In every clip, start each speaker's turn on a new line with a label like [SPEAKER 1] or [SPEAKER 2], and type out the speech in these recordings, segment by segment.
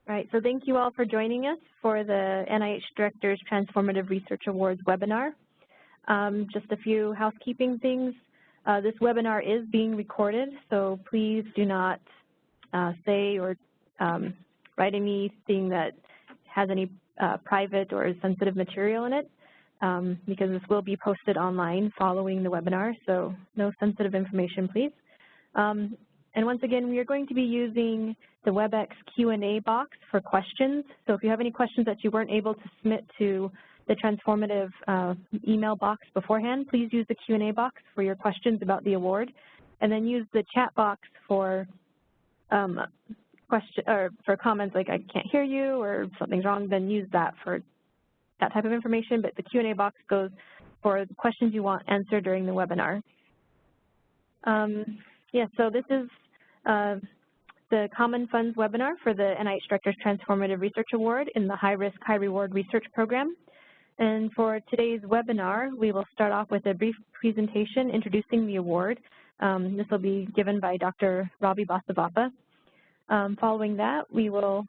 [SPEAKER 1] All right, so thank you all for joining us for the NIH Director's Transformative Research Awards webinar. Just a few housekeeping things. This webinar is being recorded, so please do not say or write anything that has any private or sensitive material in it, because this will be posted online following the webinar, so no sensitive information, please. And once again, we are going to be using the WebEx Q&A box for questions. So if you have any questions that you weren't able to submit to the Transformative email box beforehand, please use the Q&A box for your questions about the award, and then use the chat box for comments like I can't hear you or something's wrong. Then use that for that type of information. But the Q&A box goes for the questions you want answered during the webinar. Yeah, so this is the Common Funds webinar for the NIH Director's Transformative Research Award in the High Risk, High Reward Research Program. And for today's webinar, we will start off with a brief presentation introducing the award. This will be given by Dr. Ravi Basavappa. Following that, we will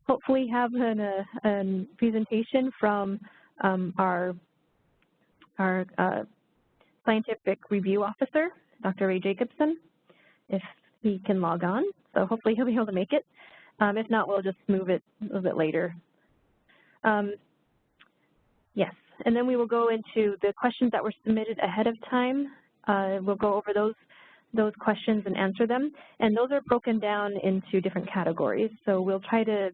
[SPEAKER 1] hopefully have a presentation from our scientific review officer, Dr. Ray Jacobson, if he can log on. So hopefully he'll be able to make it. If not, we'll just move it a little bit later. Yes, and then we will go into the questions that were submitted ahead of time. We'll go over those questions and answer them. And those are broken down into different categories. So we'll try to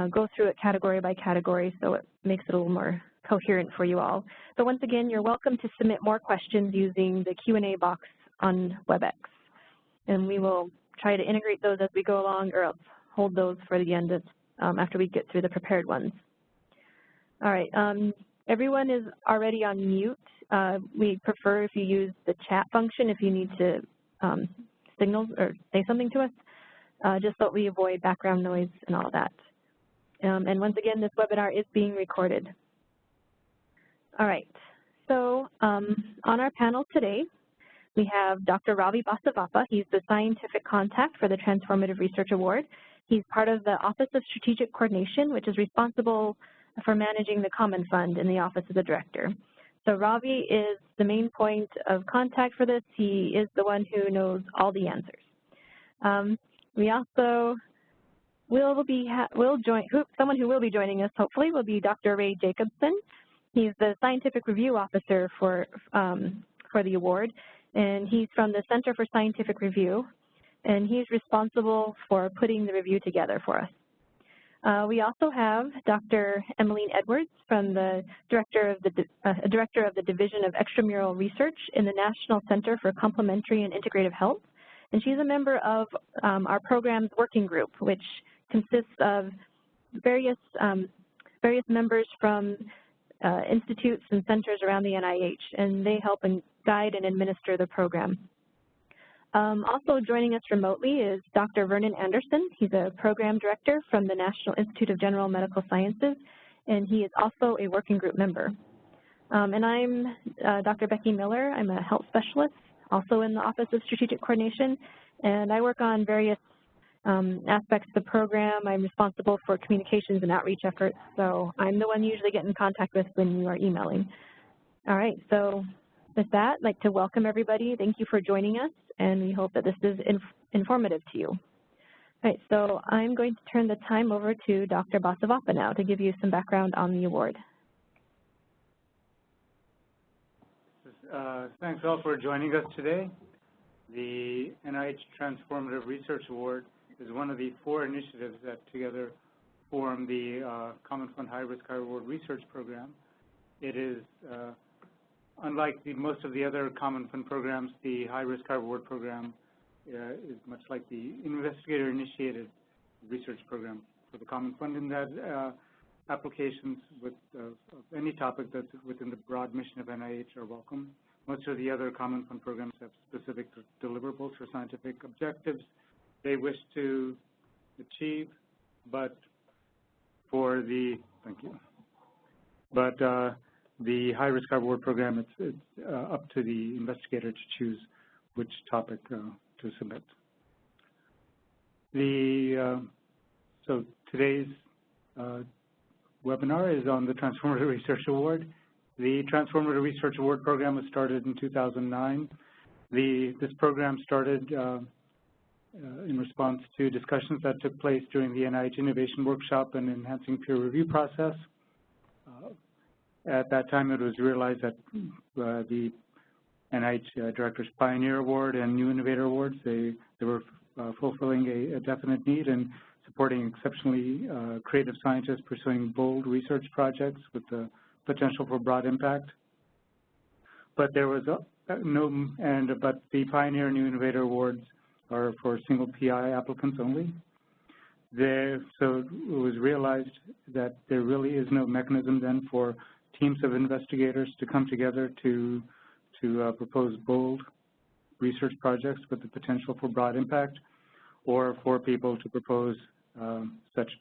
[SPEAKER 1] go through it category by category so it makes it a little more coherent for you all. But once again, you're welcome to submit more questions using the Q&A box on WebEx. And we will try to integrate those as we go along, or else hold those for the end of, after we get through the prepared ones. All right, everyone is already on mute. We prefer if you use the chat function if you need to signal or say something to us, just so we avoid background noise and all that. And once again, this webinar is being recorded. All right, so on our panel today, we have Dr. Ravi Basavappa. He's the scientific contact for the Transformative Research Award. He's part of the Office of Strategic Coordination, which is responsible for managing the Common Fund in the Office of the Director. So Ravi is the main point of contact for this. He is the one who knows all the answers. We also someone who will be joining us, hopefully, will be Dr. Ray Jacobson. He's the scientific review officer for the award, and he's from the Center for Scientific Review, and he's responsible for putting the review together for us. We also have Dr. Emmeline Edwards, from the director of the Division of Extramural Research in the National Center for Complementary and Integrative Health, and she's a member of our program's working group, which consists of various members from institutes and centers around the NIH, and they help and guide and administer the program. Also joining us remotely is Dr. Vernon Anderson. He's a program director from the National Institute of General Medical Sciences, and he is also a working group member. And I'm Dr. Becky Miller. I'm a health specialist, also in the Office of Strategic Coordination, and I work on various aspects of the program. I'm responsible for communications and outreach efforts, so I'm the one you usually get in contact with when you are emailing. All right, so with that, I'd like to welcome everybody. Thank you for joining us, and we hope that this is informative to you. All right, so I'm going to turn the time over to Dr. Basavappa now to give you some background on the award.
[SPEAKER 2] Thanks all for joining us today. The NIH Transformative Research Award is one of the 4 initiatives that together form the Common Fund High Risk, High Reward Research Program. It is, unlike most of the other Common Fund programs, the High Risk, High Reward Program is much like the investigator-initiated research program for the Common Fund, in that applications with any topic that's within the broad mission of NIH are welcome. Most of the other Common Fund programs have specific deliverables for scientific objectives they wish to achieve, but for the, the High Risk, High Reward Program, it's up to the investigator to choose which topic to submit. So today's webinar is on the Transformative Research Award. The Transformative Research Award program was started in 2009. This program started in response to discussions that took place during the NIH Innovation Workshop and Enhancing Peer Review process. At that time, it was realized that the NIH Director's Pioneer Award and New Innovator Awards, they were fulfilling a definite need and supporting exceptionally creative scientists pursuing bold research projects with the potential for broad impact. But there was but the Pioneer and New Innovator Awards are for single PI applicants only. So it was realized that there really is no mechanism then for teams of investigators to come together to propose bold research projects with the potential for broad impact, or for people to propose such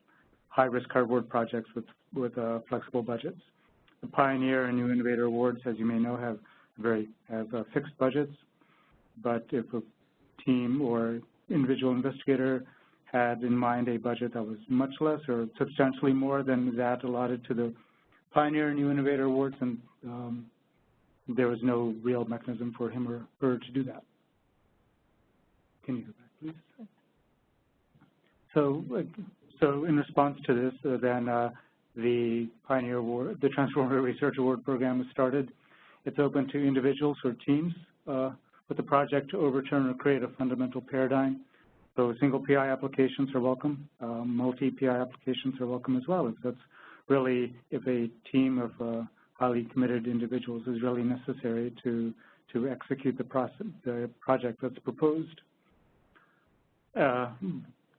[SPEAKER 2] high-risk, high-reward projects with flexible budgets. The Pioneer and New Innovator Awards, as you may know, have fixed budgets, but if a team or individual investigator had in mind a budget that was much less or substantially more than that allotted to the Pioneer and New Innovator Awards, and there was no real mechanism for him or her to do that. Can you go back, please? So in response to this, then the Pioneer Award, the Transformative Research Award program was started. It's open to individuals or teams with a project to overturn or create a fundamental paradigm. So single PI applications are welcome. Multi-PI applications are welcome as well. That's really if a team of highly committed individuals is really necessary to execute the project that's proposed.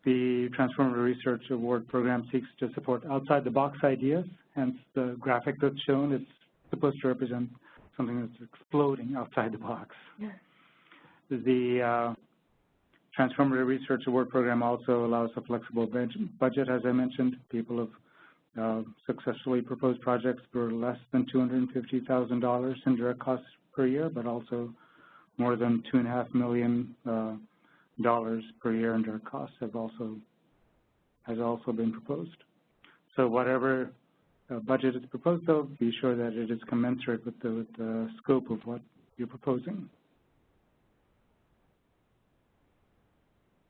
[SPEAKER 2] The Transformative Research Award program seeks to support outside-the-box ideas, hence the graphic that's shown. It's supposed to represent something that's exploding outside the box. Yeah. The Transformative Research Award program also allows a flexible budget, as I mentioned. People have successfully proposed projects for less than $250,000 in direct costs per year, but also more than $2.5 million per year in direct costs has also been proposed. So whatever budget is proposed, though, be sure that it is commensurate with the scope of what you're proposing.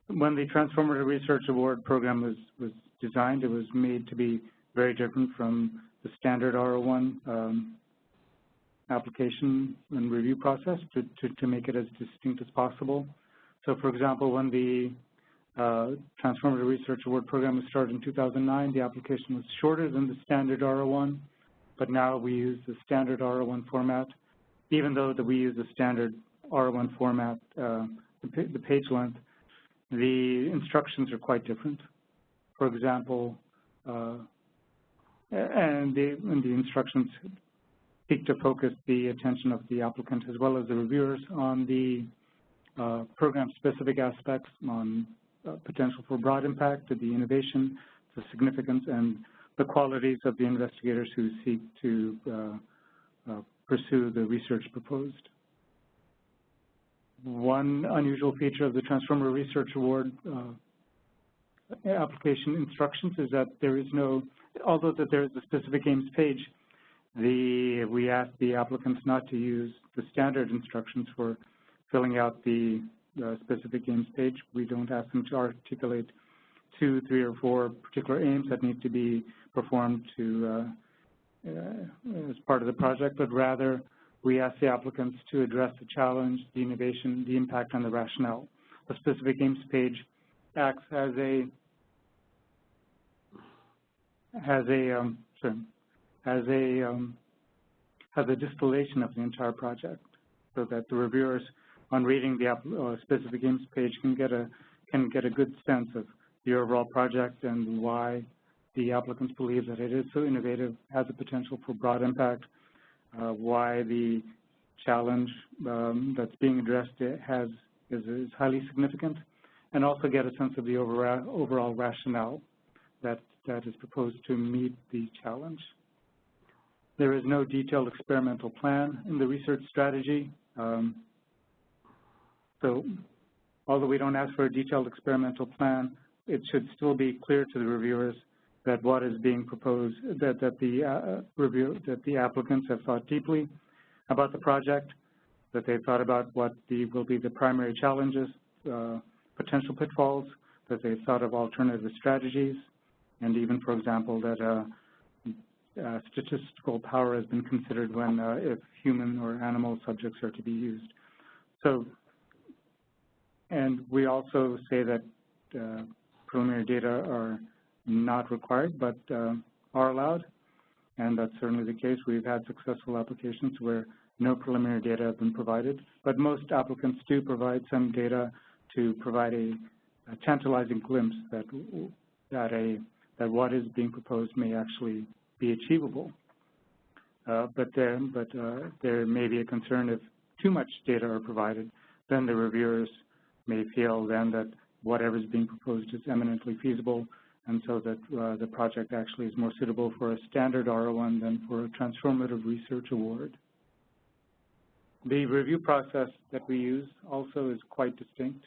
[SPEAKER 2] When the Transformative Research Award program was designed, it was made to be very different from the standard R01 application and review process to make it as distinct as possible. So, for example, when the Transformative Research Award program was started in 2009, the application was shorter than the standard R01, but now we use the standard R01 format. Even though we use the standard R01 format, the page length, the instructions are quite different. For example, and the instructions seek to focus the attention of the applicant as well as the reviewers on the program-specific aspects, on potential for broad impact, to the innovation, the significance, and the qualities of the investigators who seek to pursue the research proposed. One unusual feature of the Transformative Research Award application instructions is that there is no, although that there is a specific aims page, we ask the applicants not to use the standard instructions for filling out the specific aims page. We don't ask them to articulate 2, 3, or 4 particular aims that need to be performed as part of the project, but rather we ask the applicants to address the challenge, the innovation, the impact on the rationale. The specific aims page acts as a distillation of the entire project, so that the reviewers, on reading the specific aims page, can get a good sense of the overall project and why the applicants believe that it is so innovative, has the potential for broad impact, why the challenge that's being addressed is highly significant, and also get a sense of the overall rationale that is proposed to meet the challenge. There is no detailed experimental plan in the research strategy. So although we don't ask for a detailed experimental plan, it should still be clear to the reviewers that what is being proposed, that the applicants have thought deeply about the project, that they've thought about what will be the primary challenges, potential pitfalls, that they've thought of alternative strategies, and even, for example, that statistical power has been considered when if human or animal subjects are to be used. So, and we also say that preliminary data are not required, but are allowed, and that's certainly the case. We've had successful applications where no preliminary data have been provided, but most applicants do provide some data to provide a tantalizing glimpse that what is being proposed may actually be achievable. But there may be a concern if too much data are provided, then the reviewers may feel then that whatever is being proposed is eminently feasible, and so that the project actually is more suitable for a standard R01 than for a transformative research award. The review process that we use also is quite distinct.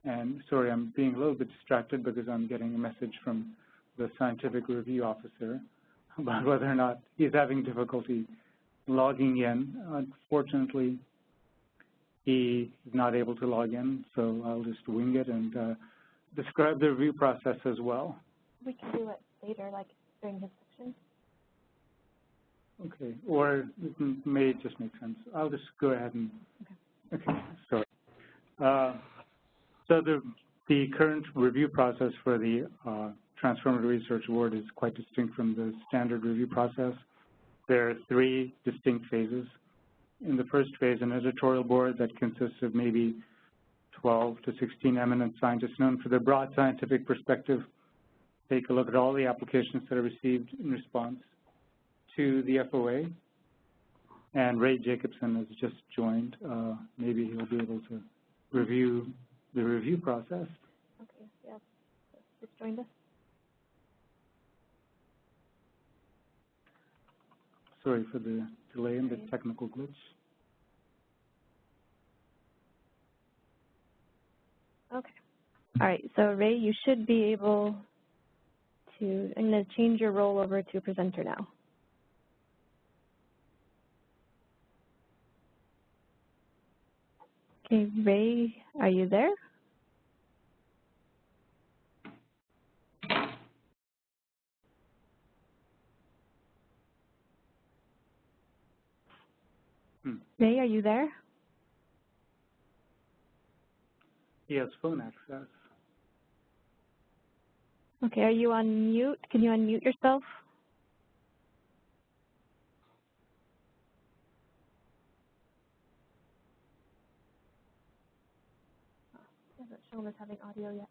[SPEAKER 2] And sorry, I'm being a little bit distracted because I'm getting a message from the scientific review officer about whether or not he's having difficulty logging in. Unfortunately, he is not able to log in, so I'll just wing it and describe the review process as well.
[SPEAKER 1] We can do it later, like during his section.
[SPEAKER 2] Okay, or it may just make sense. I'll just go ahead and, okay, sorry. So the current review process for the Transformative Research Award is quite distinct from the standard review process. There are 3 distinct phases. In the first phase, an editorial board that consists of maybe 12 to 16 eminent scientists known for their broad scientific perspective take a look at all the applications that are received in response to the FOA. And Ray Jacobson has just joined. Maybe he'll be able to review the review process.
[SPEAKER 1] Okay, yeah, just joined us.
[SPEAKER 2] Sorry for the delay and the technical glitch.
[SPEAKER 1] Okay. All right, so Ray, you should be able to, I'm going to change your role over to presenter now. Okay, Ray, are you there? Ray, are you there?
[SPEAKER 2] He has phone access.
[SPEAKER 1] Okay, are you on mute? Can you unmute yourself? It hasn't shown us having audio yet.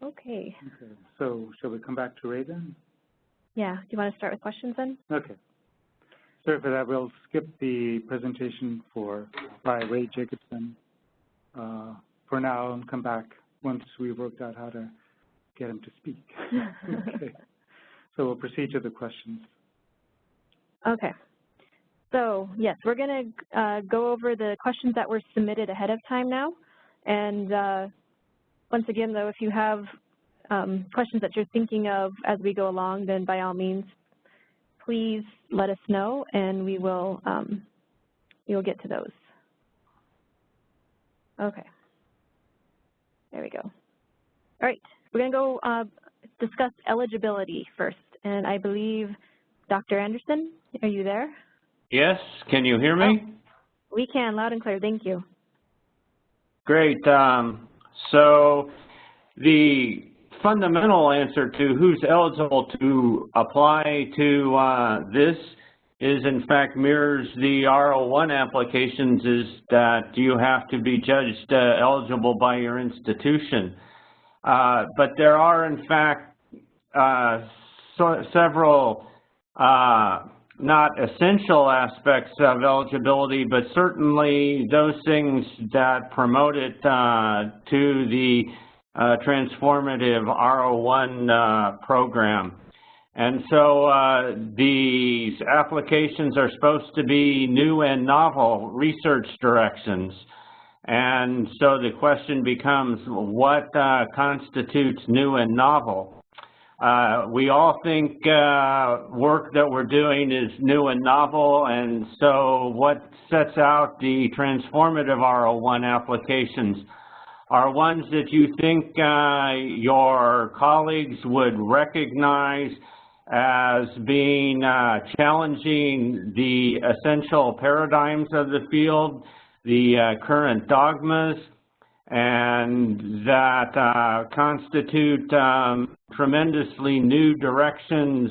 [SPEAKER 1] Okay.
[SPEAKER 2] Okay, so shall we come back to Ray then?
[SPEAKER 1] Yeah, do you want to start with questions then?
[SPEAKER 2] Okay. Sorry for that. We'll skip the presentation by Ray Jacobson for now and come back once we've worked out how to get him to speak. Okay. So we'll proceed to the questions.
[SPEAKER 1] Okay. So, yes, we're going to go over the questions that were submitted ahead of time now. And once again, though, if you have questions that you're thinking of as we go along, then by all means, please let us know, and we will get to those. Okay. There we go. All right. We're going to go discuss eligibility first. And I believe, Dr. Anderson, are you there?
[SPEAKER 3] Yes. Can you hear me?
[SPEAKER 1] Oh, we can, loud and clear. Thank you.
[SPEAKER 3] Great. So the fundamental answer to who's eligible to apply to this is, in fact, mirrors the R01 applications, is that you have to be judged eligible by your institution. But there are, in fact, several not essential aspects of eligibility, but certainly those things that promote it to the transformative R01 program. And so these applications are supposed to be new and novel research directions. And so the question becomes, what constitutes new and novel? We all think work that we're doing is new and novel, and so what sets out the transformative R01 applications are ones that you think your colleagues would recognize as being challenging the essential paradigms of the field, the current dogmas, and that constitute tremendously new directions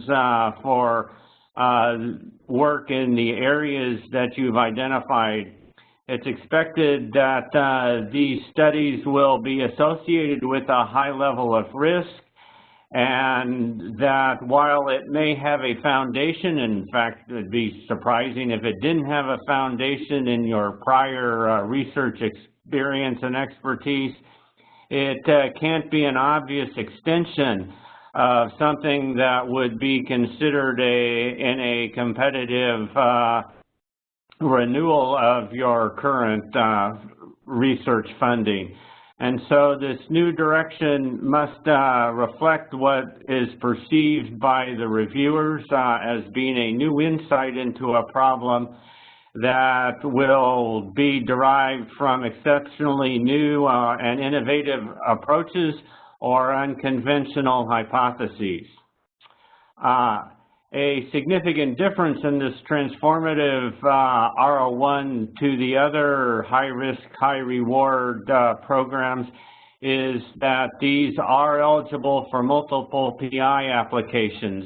[SPEAKER 3] for work in the areas that you've identified. It's expected that these studies will be associated with a high level of risk, and that while it may have a foundation, in fact, it would be surprising if it didn't have a foundation in your prior research experience and expertise, it can't be an obvious extension of something that would be considered in a competitive renewal of your current research funding. And so this new direction must reflect what is perceived by the reviewers as being a new insight into a problem that will be derived from exceptionally new and innovative approaches or unconventional hypotheses. A significant difference in this transformative R01 to the other high-risk, high-reward programs is that these are eligible for multiple PI applications.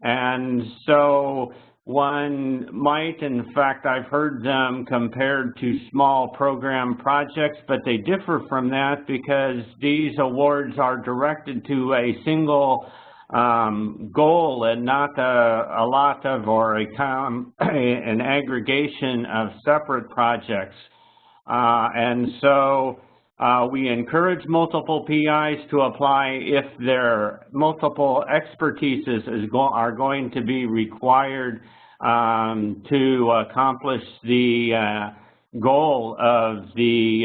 [SPEAKER 3] And so one might, in fact, I've heard them compared to small program projects, but they differ from that because these awards are directed to a single goal and not a lot of or an aggregation of separate projects. And so we encourage multiple PIs to apply if their multiple expertises are going to be required to accomplish the goal of the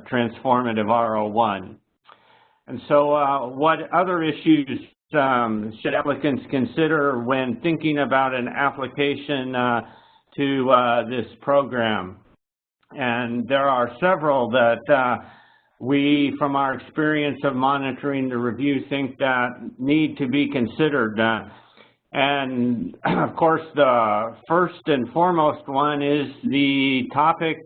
[SPEAKER 3] transformative R01. And so what other issues should applicants consider when thinking about an application to this program? And there are several that we, from our experience of monitoring the review, think that need to be considered. And of course, the first and foremost one is the topic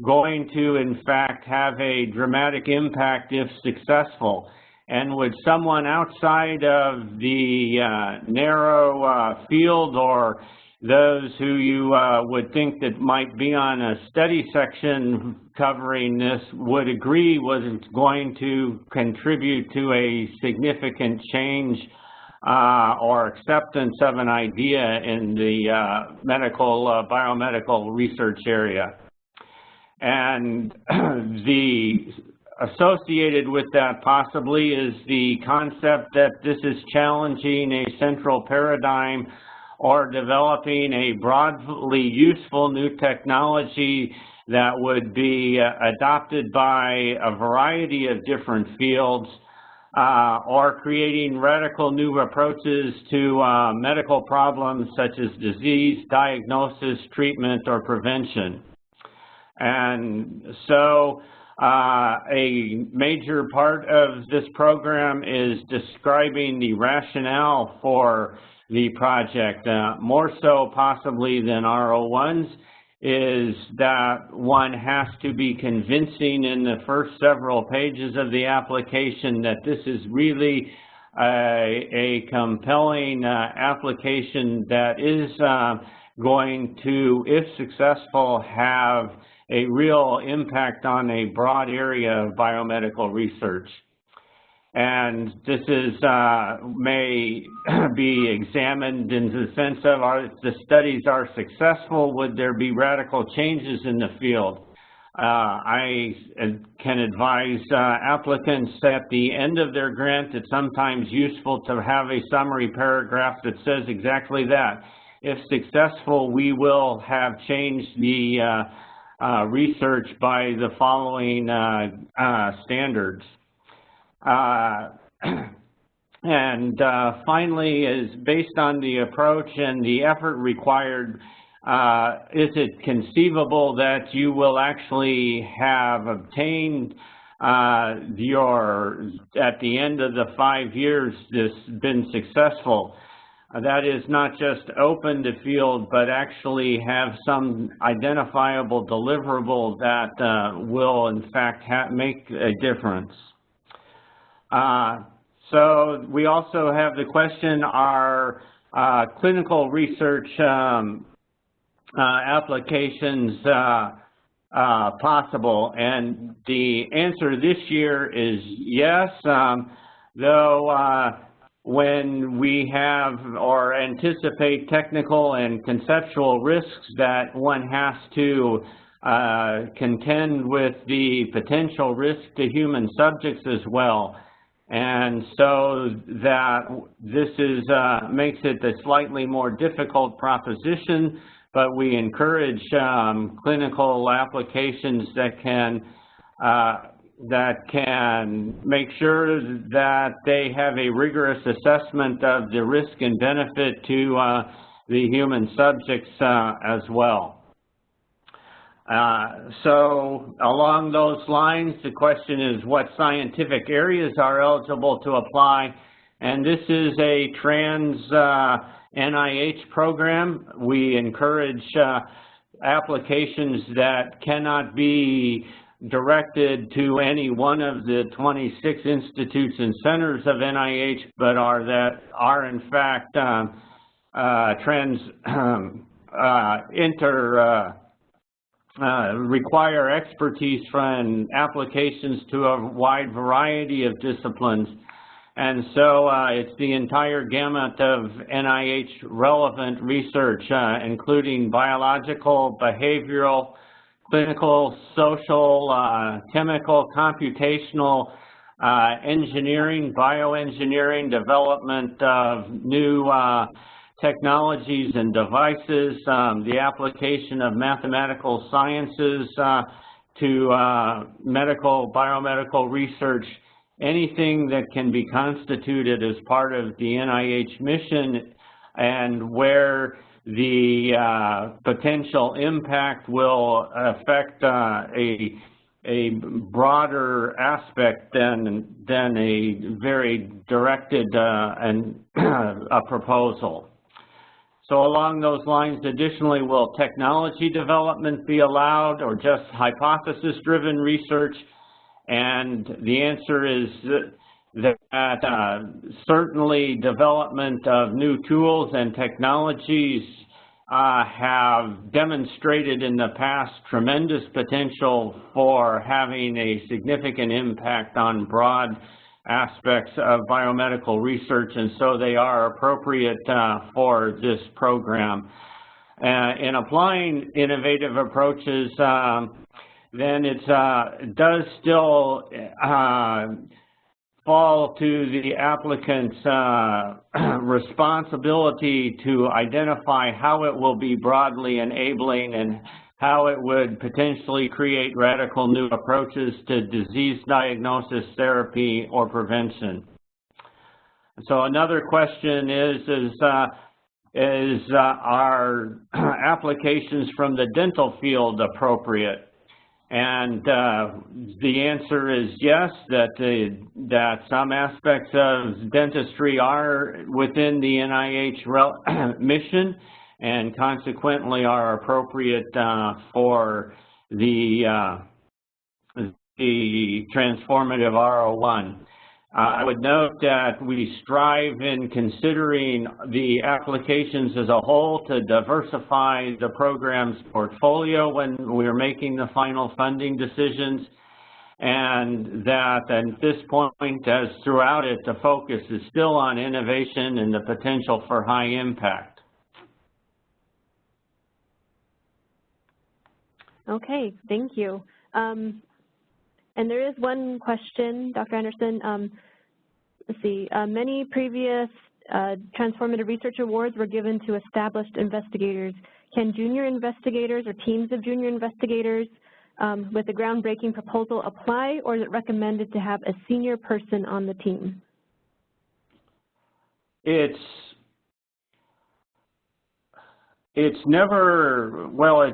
[SPEAKER 3] going to, in fact, have a dramatic impact if successful. And would someone outside of the narrow field or those who you would think that might be on a study section covering this would agree was going to contribute to a significant change or acceptance of an idea in the biomedical research area. And the associated with that possibly is the concept that this is challenging a central paradigm or developing a broadly useful new technology that would be adopted by a variety of different fields, or creating radical new approaches to medical problems such as disease, diagnosis, treatment, or prevention. And so a major part of this program is describing the rationale for the project, more so possibly than R01s, is that one has to be convincing in the first several pages of the application that this is really a compelling application that is going to, if successful, have a real impact on a broad area of biomedical research. And this is may be examined in the sense of, if the studies are successful, would there be radical changes in the field? I can advise applicants at the end of their grant, it's sometimes useful to have a summary paragraph that says exactly that. If successful, we will have changed the research by the following standards. And finally, is based on the approach and the effort required, is it conceivable that you will actually have obtained at the end of the 5 years, this been successful? That is not just open to field, but actually have some identifiable deliverable that will, in fact, make a difference. So we also have the question, are clinical research applications possible? And the answer this year is yes, though when we have or anticipate technical and conceptual risks that one has to contend with the potential risk to human subjects as well. And so that this is makes it a slightly more difficult proposition, but we encourage clinical applications that can make sure that they have a rigorous assessment of the risk and benefit to the human subjects as well. So along those lines, the question is what scientific areas are eligible to apply, and this is a trans NIH program. We encourage applications that cannot be directed to any one of the 26 institutes and centers of NIH, but are in fact require expertise from applications to a wide variety of disciplines. And so it's the entire gamut of NIH relevant research, including biological, behavioral, clinical, social, chemical, computational, engineering, bioengineering, development of new technologies and devices, the application of mathematical sciences to biomedical research, anything that can be constituted as part of the NIH mission and where the potential impact will affect a broader aspect than a very directed a proposal. So along those lines, additionally, will technology development be allowed or just hypothesis-driven research? And the answer is that certainly development of new tools and technologies have demonstrated in the past tremendous potential for having a significant impact on broad aspects of biomedical research, and so they are appropriate for this program. In applying innovative approaches, then it does still fall to the applicant's responsibility to identify how it will be broadly enabling and how it would potentially create radical new approaches to disease diagnosis, therapy, or prevention. So another question is are applications from the dental field appropriate? And the answer is yes, that some aspects of dentistry are within the NIH mission and consequently are appropriate for the transformative R01. I would note that we strive in considering the applications as a whole to diversify the program's portfolio when we're making the final funding decisions, and that at this point, as throughout it, the focus is still on innovation and the potential for high impact.
[SPEAKER 1] Okay, thank you. And there is one question, Dr. Anderson. Let's see, many previous transformative research awards were given to established investigators. Can junior investigators or teams of junior investigators with a groundbreaking proposal apply, or is it recommended to have a senior person on the team?
[SPEAKER 3] It's never, well,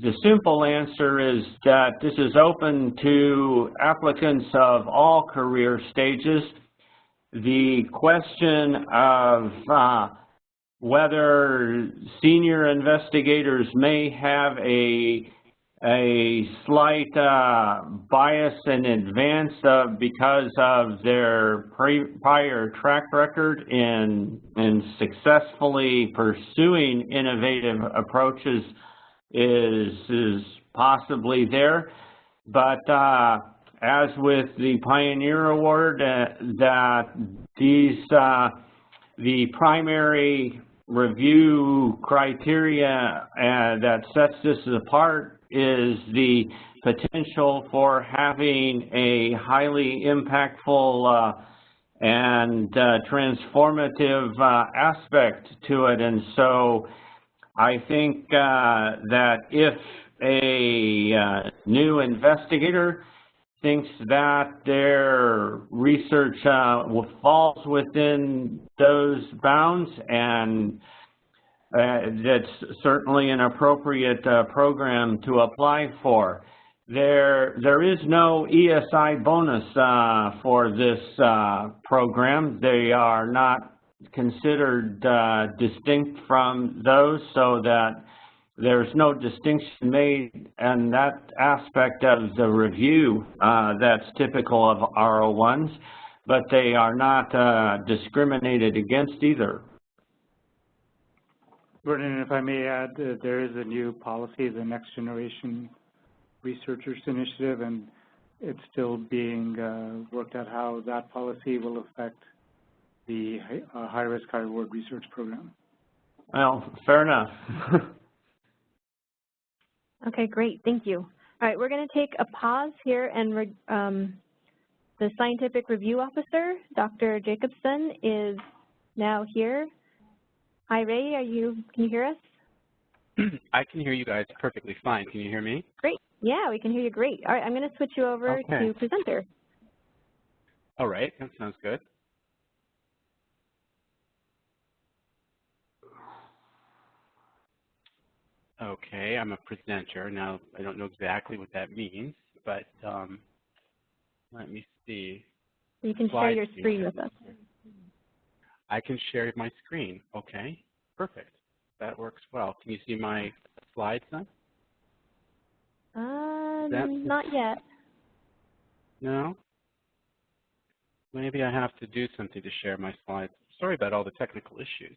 [SPEAKER 3] the simple answer is that this is open to applicants of all career stages. The question of whether senior investigators may have a slight bias in advance because of their prior track record in successfully pursuing innovative approaches is possibly there. But as with the Pioneer Award, that the primary review criteria that sets this apart is the potential for having a highly impactful and transformative aspect to it. And so I think that if a new investigator thinks that their research falls within those bounds, and that's certainly an appropriate program to apply for. There is no ESI bonus for this program. They are not considered distinct from those, so that there's no distinction made in that aspect of the review that's typical of R01s, but they are not discriminated against either.
[SPEAKER 2] Vernon, if I may add, there is a new policy, the Next Generation Researchers Initiative, and it's still being worked out how that policy will affect the high-risk, high-reward research program.
[SPEAKER 3] Well, fair enough.
[SPEAKER 1] Okay, great. Thank you. All right, we're going to take a pause here, and the Scientific Review Officer, Dr. Jacobson, is now here. Hi, Ray. Can you hear us?
[SPEAKER 4] I can hear you guys perfectly fine. Can you hear me?
[SPEAKER 1] Great. Yeah, we can hear you great. All right, I'm going to switch you over to presenter.
[SPEAKER 4] All right, that sounds good. Okay, I'm a presenter. Now, I don't know exactly what that means, but let me see.
[SPEAKER 1] You can share your screen with us.
[SPEAKER 4] I can share my screen. Okay, perfect. That works well. Can you see my slides then?
[SPEAKER 1] Not yet.
[SPEAKER 4] No? Maybe I have to do something to share my slides. Sorry about all the technical issues.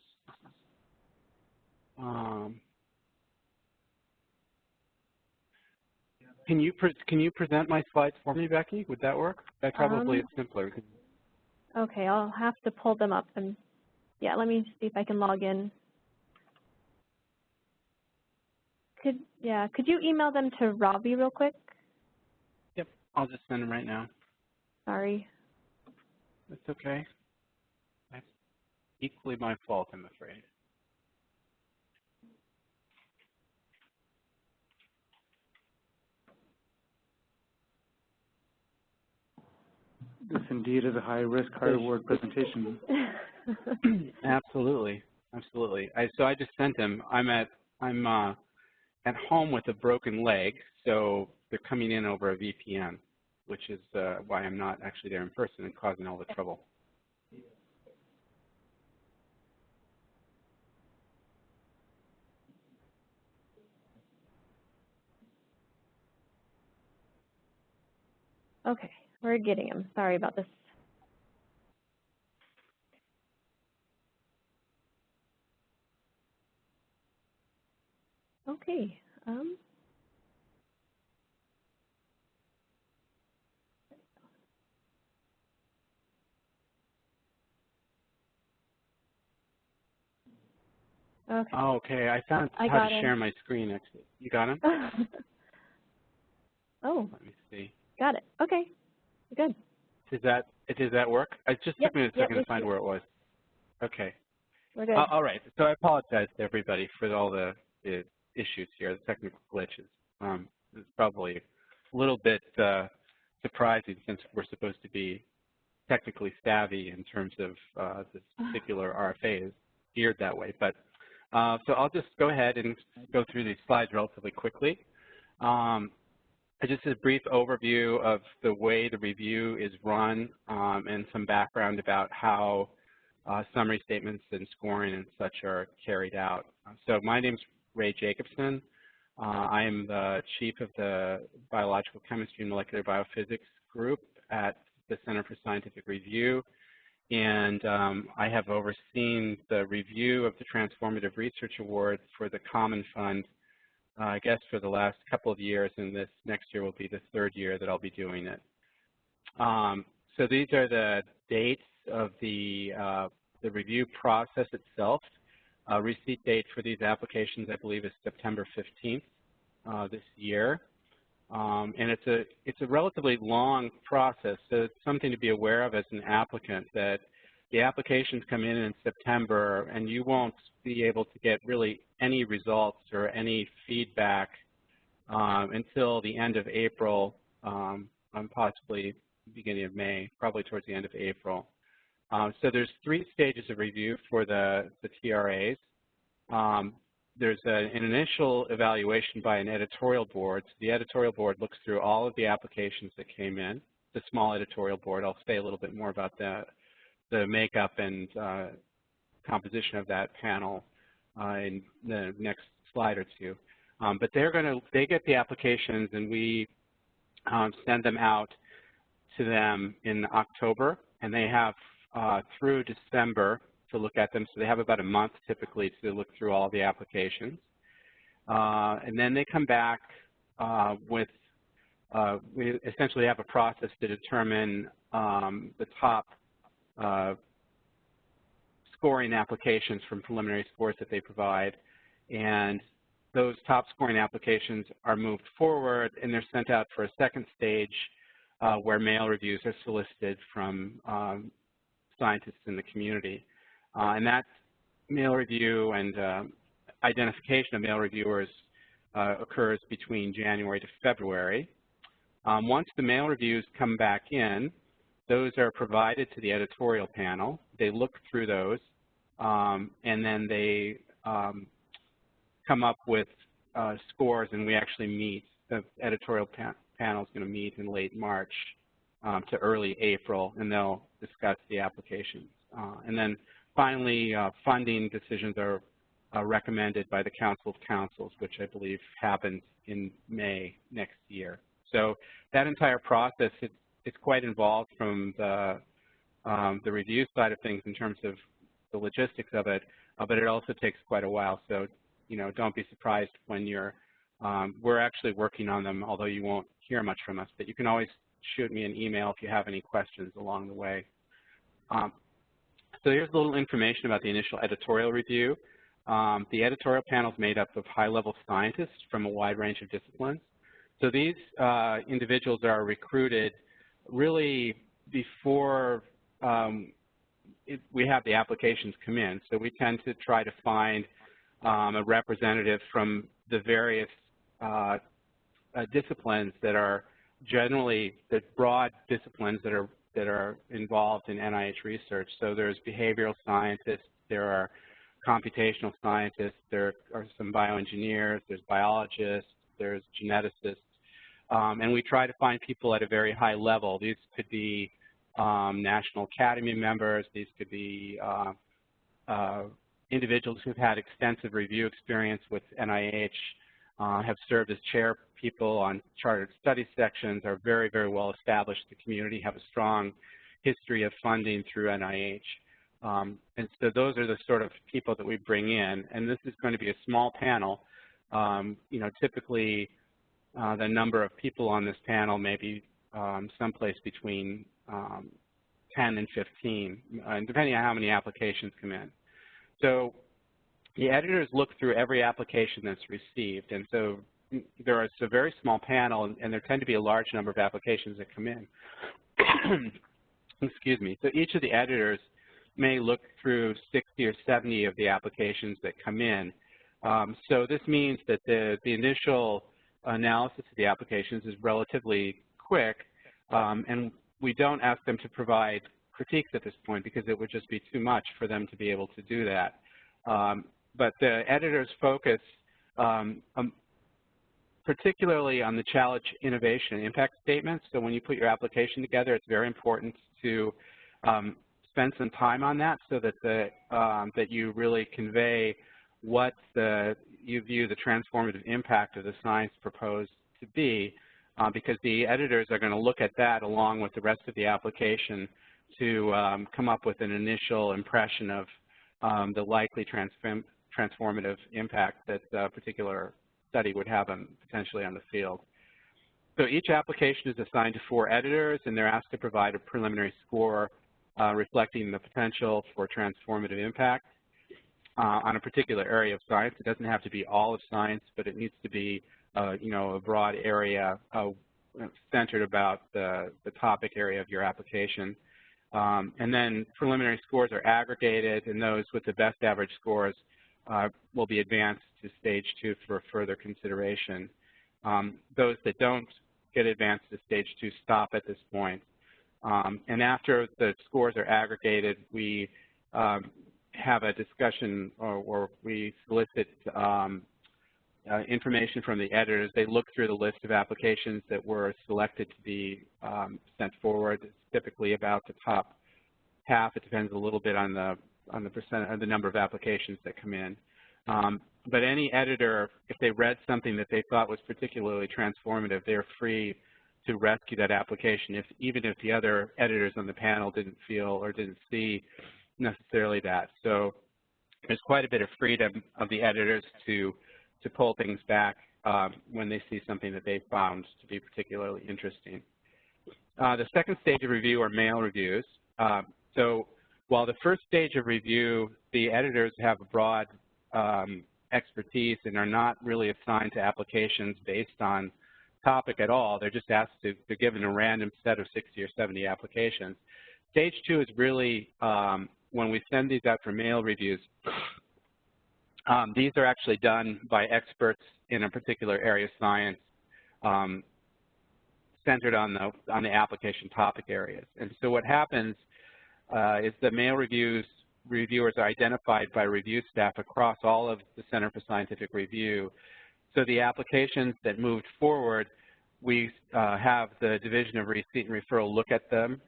[SPEAKER 4] Can you present my slides for me, Becky? Would that work? That probably is simpler.
[SPEAKER 1] Okay, I'll have to pull them up. And yeah, let me see if I can log in. Could you email them to Robbie real quick?
[SPEAKER 4] Yep, I'll just send them right now.
[SPEAKER 1] Sorry.
[SPEAKER 4] That's okay. That's equally my fault, I'm afraid.
[SPEAKER 2] This indeed is a high-risk, high-reward presentation.
[SPEAKER 4] Absolutely, absolutely. So I just sent them. I'm at home with a broken leg, so they're coming in over a VPN, which is why I'm not actually there in person and causing all the trouble.
[SPEAKER 1] Okay, we're getting them. Sorry about this. Okay. Okay.
[SPEAKER 4] Oh, okay. I found how to share my screen, actually. You got him?
[SPEAKER 1] Oh.
[SPEAKER 4] Let me see.
[SPEAKER 1] Got it. Okay. Good.
[SPEAKER 4] Does that work? It just took me a second to find where it was. Okay.
[SPEAKER 1] We're good.
[SPEAKER 4] All right. So I apologize to everybody for all the issues here, the technical glitches. It's probably a little bit surprising since we're supposed to be technically savvy in terms of this particular RFA is geared that way. But so I'll just go ahead and go through these slides relatively quickly. Just a brief overview of the way the review is run and some background about how summary statements and scoring and such are carried out. So my name's Ray Jacobson. I am the chief of the Biological Chemistry and Molecular Biophysics group at the Center for Scientific Review, and I have overseen the review of the Transformative Research Award for the Common Fund, I guess, for the last couple of years, and this next year will be the third year that I'll be doing it. So these are the dates of the review process itself. Receipt date for these applications, I believe, is September 15th this year. And it's a relatively long process, so it's something to be aware of as an applicant, that the applications come in September, and you won't be able to get really any results or any feedback until the end of April, and possibly beginning of May, probably towards the end of April. So there's 3 stages of review for the TRAs. There's an initial evaluation by an editorial board. So the editorial board looks through all of the applications that came in. It's a small editorial board. I'll say a little bit more about that, the makeup and composition of that panel in the next slide or two. But they get the applications, and we send them out to them in October, and they have through December to look at them. So they have about a month typically to look through all the applications. And then they come back with, we essentially have a process to determine the top scoring applications from preliminary scores that they provide. And those top scoring applications are moved forward, and they're sent out for a second stage where mail reviews are solicited from scientists in the community. And that mail review and identification of mail reviewers occurs between January to February. Once the mail reviews come back in, those are provided to the editorial panel. They look through those, and then they come up with scores, and we actually meet. The editorial panel is going to meet in late March to early April, and they'll discuss the applications. And then finally, funding decisions are recommended by the Council of Councils, which I believe happens in May next year. So that entire process, it's quite involved from the review side of things in terms of the logistics of it, but it also takes quite a while. So, you know, don't be surprised when you're, we're actually working on them, although you won't hear much from us, but you can always shoot me an email if you have any questions along the way. So here's a little information about the initial editorial review. The editorial panel is made up of high-level scientists from a wide range of disciplines. So these individuals are recruited really before we have the applications come in. So we tend to try to find a representative from the various disciplines that are generally the broad disciplines that are involved in NIH research. So there's behavioral scientists, there are computational scientists, there are some bioengineers, there's biologists, there's geneticists, and we try to find people at a very high level. These could be National Academy members, these could be individuals who've had extensive review experience with NIH, have served as chair people on chartered study sections, are very, very well established in the community, have a strong history of funding through NIH. And so those are the sort of people that we bring in, and this is going to be a small panel. You know, typically the number of people on this panel may be someplace between 10 and 15, depending on how many applications come in. So the editors look through every application that's received, and so there is a very small panel, and there tend to be a large number of applications that come in. Excuse me. So each of the editors may look through 60 or 70 of the applications that come in, So this means that the initial analysis of the applications is relatively quick, and we don't ask them to provide critiques at this point because it would just be too much for them to be able to do that. But the editors focus particularly on the challenge, innovation, and impact statements. So when you put your application together, it's very important to spend some time on that so that that you really convey what you view the transformative impact of the science proposed to be, because the editors are going to look at that along with the rest of the application to come up with an initial impression of the likely transformative impact that a particular study would have potentially on the field. So each application is assigned to 4 editors, and they're asked to provide a preliminary score reflecting the potential for transformative impact on a particular area of science. It doesn't have to be all of science, but it needs to be you know, a broad area centered about the topic area of your application. And then preliminary scores are aggregated, and those with the best average scores will be advanced to stage 2 for further consideration. Those that don't get advanced to stage 2 stop at this point. And after the scores are aggregated, we have a discussion or we solicit information from the editors. They look through the list of applications that were selected to be sent forward. It's typically about the top half. It depends a little bit on the percent or the number of applications that come in. But any editor, if they read something that they thought was particularly transformative, they're free to rescue that application, even if the other editors on the panel didn't feel or didn't see necessarily that. So there's quite a bit of freedom of the editors to pull things back when they see something that they found to be particularly interesting. The second stage of review are mail reviews. So while the first stage of review, the editors have a broad expertise and are not really assigned to applications based on topic at all. They're just asked to, they're given a random set of 60 or 70 applications. Stage 2 is really when we send these out for mail reviews. These are actually done by experts in a particular area of science centered on the application topic areas. And so what happens is the mail reviewers are identified by review staff across all of the Center for Scientific Review. So the applications that moved forward, we have the Division of Receipt and Referral look at them.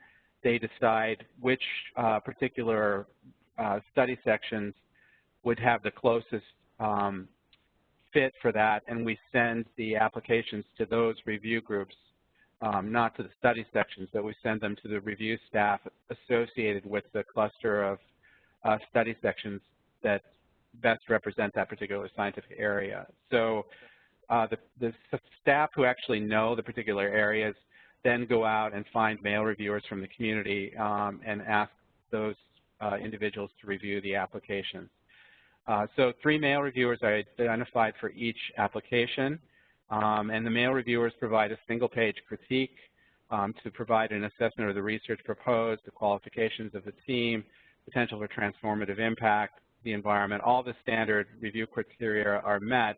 [SPEAKER 4] They decide which particular study sections would have the closest fit for that, and we send the applications to those review groups, not to the study sections, but we send them to the review staff associated with the cluster of study sections that best represent that particular scientific area. So the staff who actually know the particular areas then go out and find mail reviewers from the community and ask those individuals to review the applications. So 3 mail reviewers are identified for each application, and the mail reviewers provide a single-page critique to provide an assessment of the research proposed, the qualifications of the team, potential for transformative impact, the environment. All the standard review criteria are met,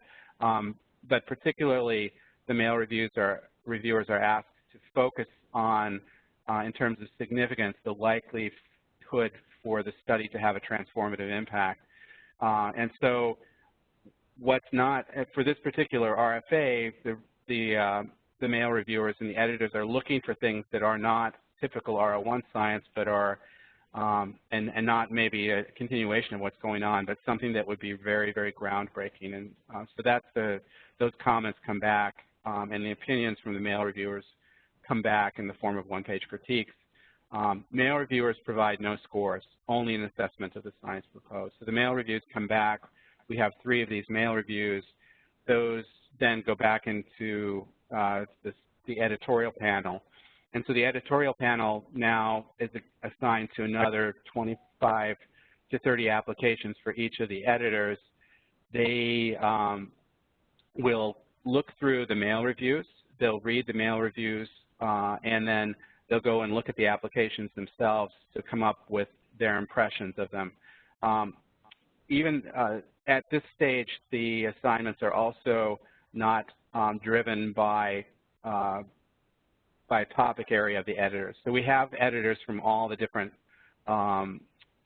[SPEAKER 4] but particularly the mail reviewers are asked to focus on, in terms of significance, the likelihood for the study to have a transformative impact. And so what's not, for this particular RFA, the mail reviewers and the editors are looking for things that are not typical R01 science, but are, and not maybe a continuation of what's going on, but something that would be very, very groundbreaking. And so that's those comments come back, and the opinions from the mail reviewers come back in the form of one-page critiques. Mail reviewers provide no scores, only an assessment of the science proposed. So the mail reviews come back. We have 3 of these mail reviews. Those then go back into the editorial panel. And so the editorial panel now is assigned to another 25 to 30 applications for each of the editors. They will look through the mail reviews. They'll read the mail reviews, and then they'll go and look at the applications themselves to come up with their impressions of them. even at this stage, the assignments are also not driven by topic area of the editors. So we have editors from all the different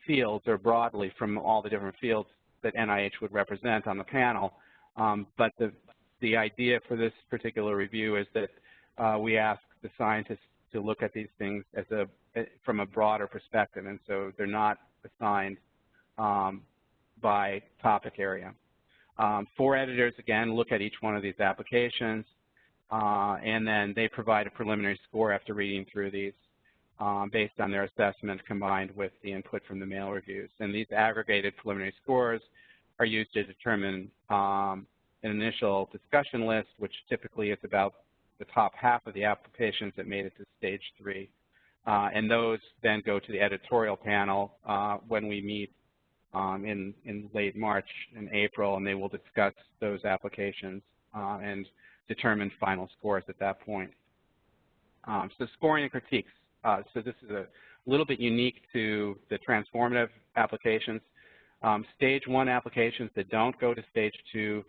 [SPEAKER 4] fields, or broadly from all the different fields that NIH would represent on the panel. But the idea for this particular review is that we ask the scientists to look at these things as from a broader perspective, and so they're not assigned by topic area. 4 editors, again, look at each one of these applications, and then they provide a preliminary score after reading through these based on their assessment combined with the input from the mail reviews. And these aggregated preliminary scores are used to determine an initial discussion list, which typically is about the top half of the applications that made it to stage 3. And those then go to the editorial panel when we meet in late March and April, and they will discuss those applications and determine final scores at that point. So scoring and critiques. So this is a little bit unique to the transformative applications. Stage 1 applications that don't go to stage 2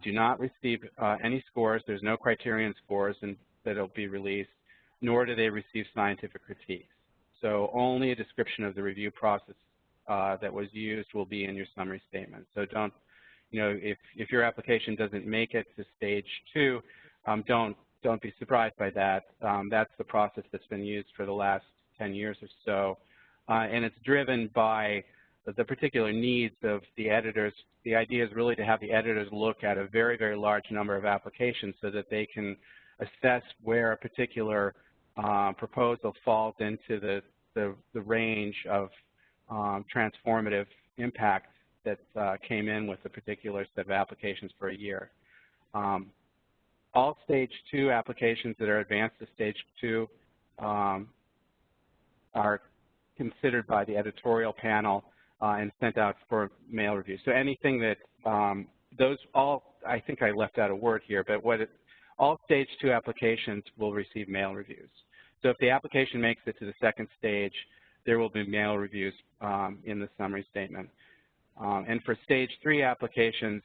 [SPEAKER 4] do not receive any scores. There's no criterion scores that will be released, nor do they receive scientific critiques. So only a description of the review process that was used will be in your summary statement. So don't, if your application doesn't make it to stage 2, don't be surprised by that. That's the process that's been used for the last 10 years or so, and it's driven by the particular needs of the editors. The idea is really to have the editors look at a very, very large number of applications so that they can assess where a particular proposal falls into the range of transformative impact that came in with a particular set of applications for a year. All stage 2 applications that are advanced to stage 2 are considered by the editorial panel and sent out for mail review. So anything that I think I left out a word here, but all stage 2 applications will receive mail reviews. So if the application makes it to the 2nd stage, there will be mail reviews in the summary statement. And for stage 3 applications,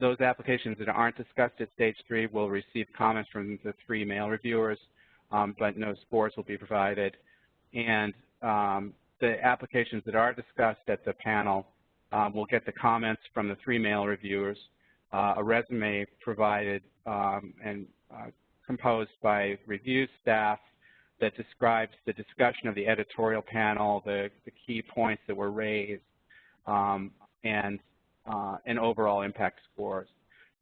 [SPEAKER 4] those applications that aren't discussed at stage 3 will receive comments from the 3 mail reviewers, but no scores will be provided. And the applications that are discussed at the panel will get the comments from the 3 mail reviewers, a resume provided and composed by review staff that describes the discussion of the editorial panel, the key points that were raised, and overall impact scores.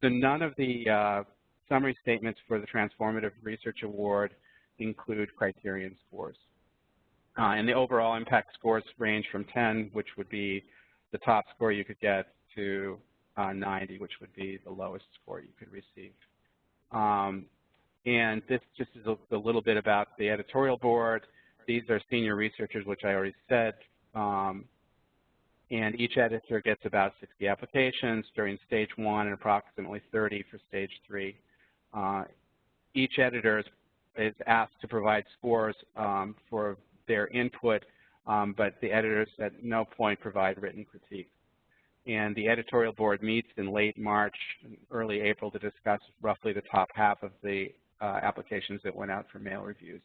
[SPEAKER 4] So none of the summary statements for the Transformative Research Award include criterion scores. And the overall impact scores range from 10, which would be the top score you could get, to 90, which would be the lowest score you could receive. And this just is a little bit about the editorial board. These are senior researchers, which I already said. And each editor gets about 60 applications during stage 1 and approximately 30 for stage 3. Each editor is asked to provide scores for their input, but the editors at no point provide written critiques. And the editorial board meets in late March and early April to discuss roughly the top half of the applications that went out for mail reviews.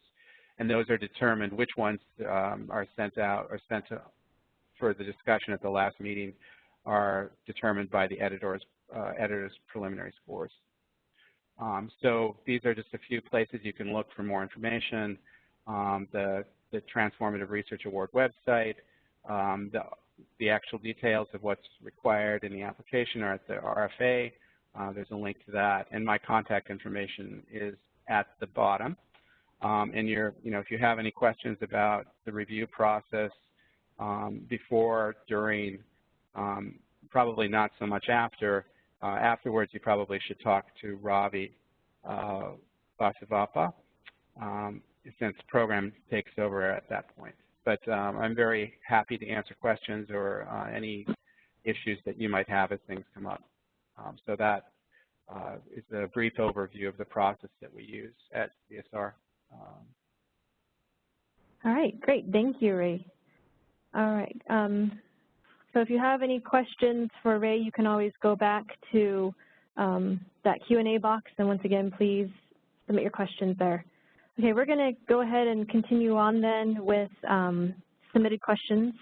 [SPEAKER 4] And those are determined, which ones are sent out or sent for the discussion at the last meeting are determined by the editor's preliminary scores. So these are just a few places you can look for more information. The Transformative Research Award website, the actual details of what's required in the application are at the RFA. There's a link to that, and my contact information is at the bottom. And if you have any questions about the review process before, during, probably not so much after. Afterwards, you probably should talk to Ravi Vasavappa, since the program takes over at that point. But I'm very happy to answer questions or any issues that you might have as things come up. So that is a brief overview of the process that we use at CSR.
[SPEAKER 1] All right, great. Thank you, Ray. All right. So if you have any questions for Ray, you can always go back to that Q&A box, and once again, please submit your questions there. Okay, we're going to go ahead and continue on then with submitted questions.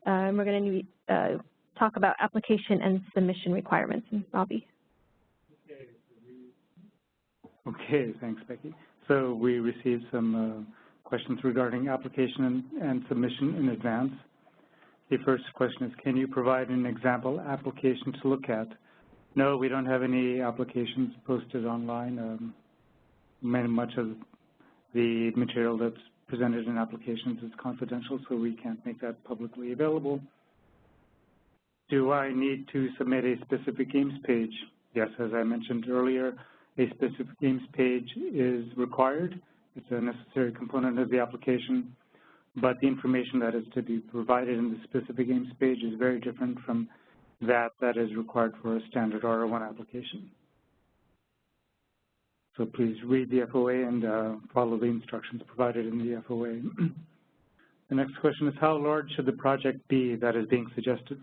[SPEAKER 1] And we're going to talk about application and submission requirements. And Robbie.
[SPEAKER 2] Okay, thanks, Becky. So we received some questions regarding application and submission in advance. The first question is, can you provide an example application to look at? No, we don't have any applications posted online. Much of the material that's presented in applications is confidential, so we can't make that publicly available. Do I need to submit a specific aims page? Yes, as I mentioned earlier, a specific aims page is required. It's a necessary component of the application, but the information that is to be provided in the specific aims page is very different from that is required for a standard R01 application. So please read the FOA and follow the instructions provided in the FOA. The next question is, how large should the project be that is being suggested?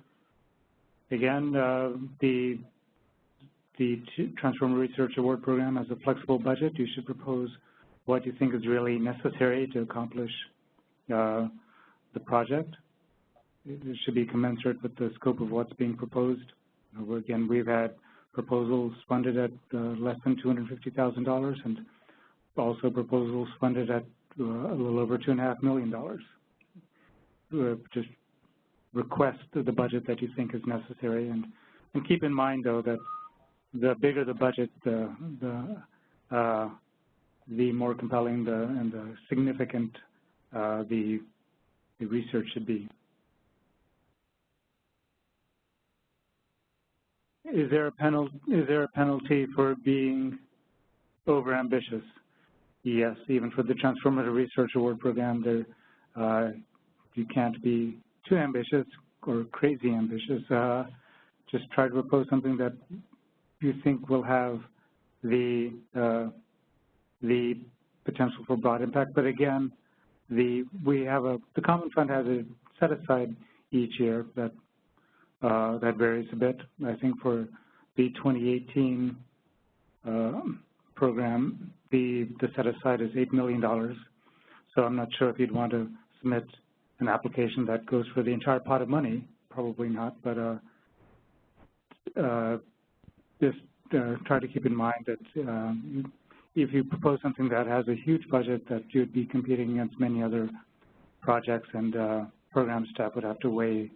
[SPEAKER 2] Again, the Transformative Research Award Program has a flexible budget. You should propose what you think is really necessary to accomplish the project. It should be commensurate with the scope of what's being proposed. Again, we've had proposals funded at less than $250,000 and also proposals funded at a little over $2.5 million. Just request the budget that you think is necessary, and keep in mind, though, that the bigger the budget, the more compelling and the significant the research should be. Is there a penalty for being overambitious? Yes, even for the Transformative Research Award Program, you can't be too ambitious or crazy ambitious. Just try to propose something that you think will have the potential for broad impact. But again, the Common Fund has a set aside each year that varies a bit. I think for the 2018 program, the set aside is $8 million. So I'm not sure if you'd want to submit an application that goes for the entire pot of money. Probably not, but just try to keep in mind that if you propose something that has a huge budget, that you'd be competing against many other projects, and program staff would have to weigh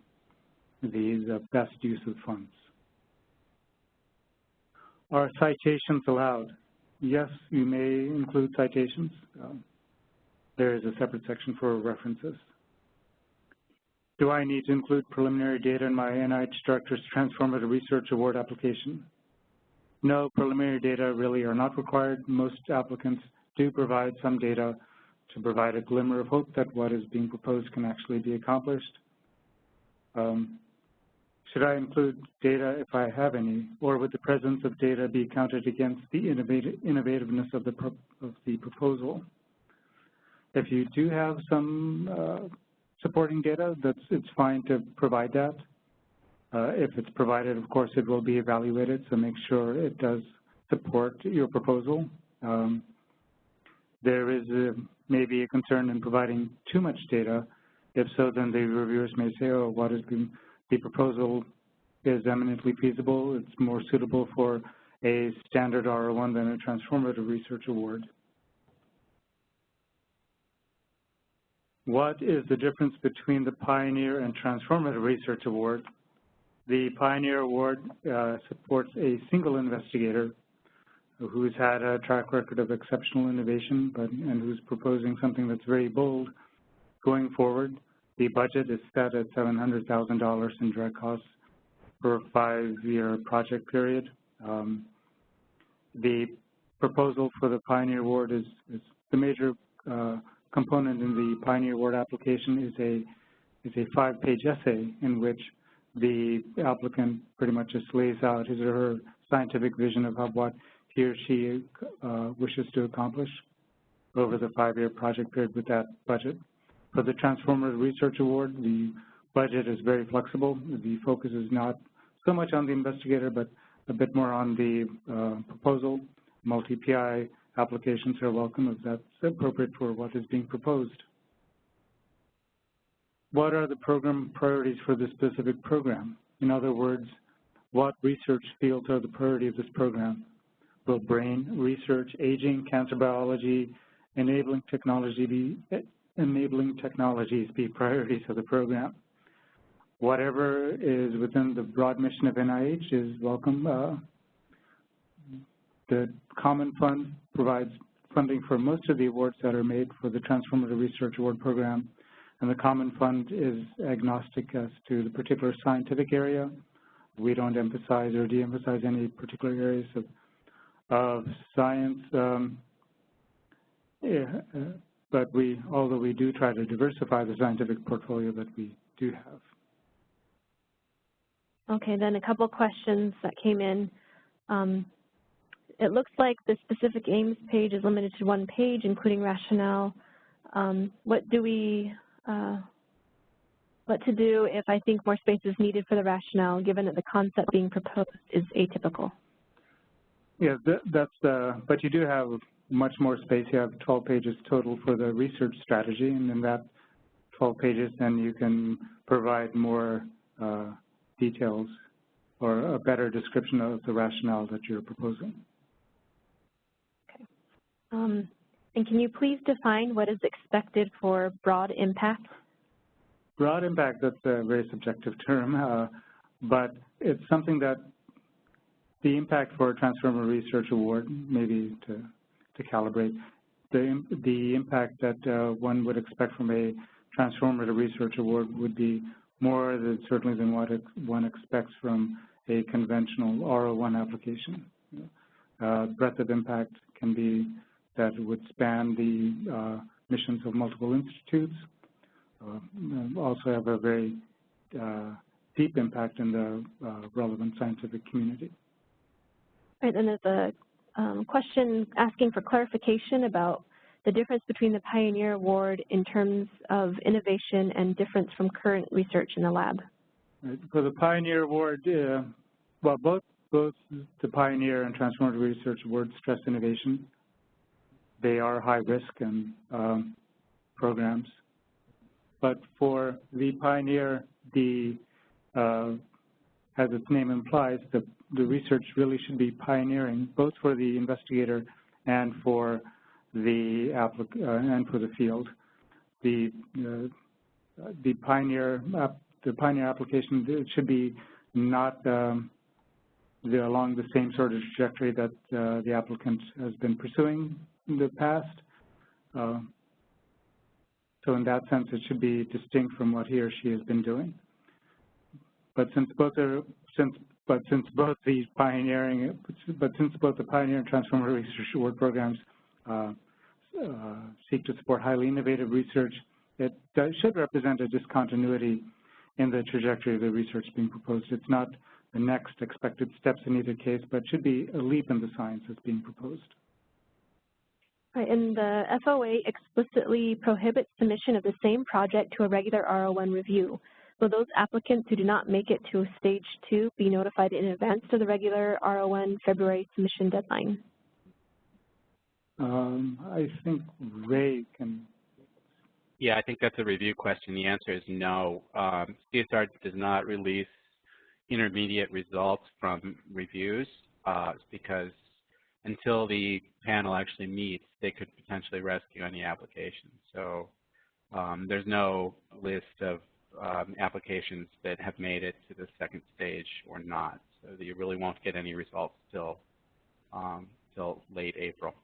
[SPEAKER 2] the best use of funds. Are citations allowed? Yes, you may include citations. There is a separate section for references. Do I need to include preliminary data in my NIH Director's Transformative Research Award application? No, preliminary data really are not required. Most applicants do provide some data to provide a glimmer of hope that what is being proposed can actually be accomplished. Should I include data if I have any, or would the presence of data be counted against the innovativeness of the proposal? If you do have some supporting data, it's fine to provide that. If it's provided, of course, it will be evaluated, so make sure it does support your proposal. There is maybe a concern in providing too much data. If so, then the reviewers may say, oh, what is the proposal is eminently feasible. It's more suitable for a standard R01 than a Transformative Research Award. What is the difference between the Pioneer and Transformative Research Award? The Pioneer Award supports a single investigator who's had a track record of exceptional innovation, and who's proposing something that's very bold going forward. The budget is set at $700,000 in direct costs for a 5-year project period. The proposal for the Pioneer Award is the major component in the Pioneer Award application is a 5-page essay in which the applicant pretty much just lays out his or her scientific vision of what he or she wishes to accomplish over the 5-year project period with that budget. For the Transformative Research Award, budget is very flexible. The focus is not so much on the investigator, but a bit more on the proposal. Multi-PI applications are welcome if that's appropriate for what is being proposed. What are the program priorities for this specific program? In other words, what research fields are the priority of this program? Will brain research, aging, cancer biology, enabling technologies be priorities of the program? Whatever is within the broad mission of NIH is welcome. The Common Fund provides funding for most of the awards that are made for the Transformative Research Award Program, and the Common Fund is agnostic as to the particular scientific area. We don't emphasize or de-emphasize any particular areas of science, but although we do try to diversify the scientific portfolio that we do have.
[SPEAKER 1] Okay, then a couple questions that came in. It looks like the specific aims page is limited to 1 page, including rationale. What to do if I think more space is needed for the rationale, given that the concept being proposed is atypical?
[SPEAKER 2] Yeah, but you do have much more space. You have 12 pages total for the research strategy, and in that 12 pages, then you can provide more details or a better description of the rationale that you're proposing.
[SPEAKER 1] Okay. And can you please define what is expected for broad impact?
[SPEAKER 2] Broad impact, that's a very subjective term, but it's something that the impact for a Transformative Research Award, maybe to calibrate, the impact that one would expect from a Transformative Research Award would be more certainly than what one expects from a conventional R01 application. Breadth of impact can be that it would span the missions of multiple institutes, also have a very deep impact in the relevant scientific community.
[SPEAKER 1] Right, and there's a question asking for clarification about the difference between the Pioneer Award in terms of innovation and difference from current research in the lab.
[SPEAKER 2] Right. For the Pioneer Award, well, both the Pioneer and Transformative Research Awards stress innovation. They are high risk and programs. But for the Pioneer, as its name implies, the research really should be pioneering, both for the investigator and for the field. The Pioneer application, it should be not along the same sort of trajectory that the applicant has been pursuing in the past. So in that sense, it should be distinct from what he or she has been doing. But since both the Pioneer and Transformative Research Award programs seek to support highly innovative research, it should represent a discontinuity in the trajectory of the research being proposed. It's not the next expected steps in either case, but should be a leap in the science that's being proposed.
[SPEAKER 1] Right, and the FOA explicitly prohibits submission of the same project to a regular R01 review. Will those applicants who do not make it to stage 2 be notified in advance of the regular R01 February submission deadline?
[SPEAKER 2] I think Ray can.
[SPEAKER 4] Yeah, I think that's a review question. The answer is no. CSR does not release intermediate results from reviews because until the panel actually meets, they could potentially rescue any application. So there's no list of applications that have made it to the second stage or not. So that you really won't get any results till late April.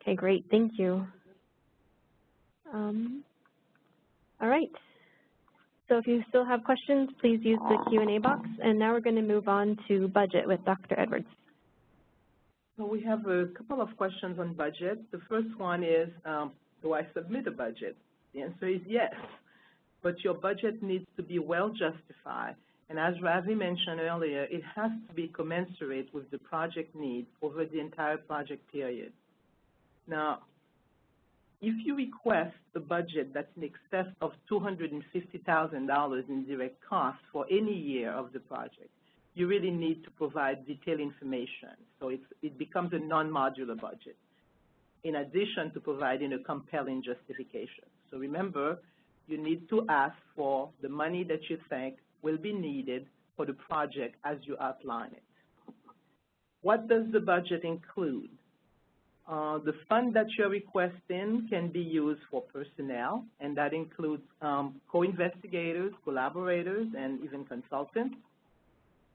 [SPEAKER 1] Okay, great. Thank you. All right. So if you still have questions, please use the Q&A box. And now we're going to move on to budget with Dr. Edwards.
[SPEAKER 5] So we have a couple of questions on budget. The first one is, do I submit a budget? The answer is yes, but your budget needs to be well justified. And as Ravi mentioned earlier, it has to be commensurate with the project need over the entire project period. Now, if you request a budget that's in excess of $250,000 in direct costs for any year of the project, you really need to provide detailed information. So it becomes a non-modular budget, in addition to providing a compelling justification. So remember, you need to ask for the money that you think will be needed for the project as you outline it. What does the budget include? The fund that you're requesting can be used for personnel, and that includes co-investigators, collaborators, and even consultants.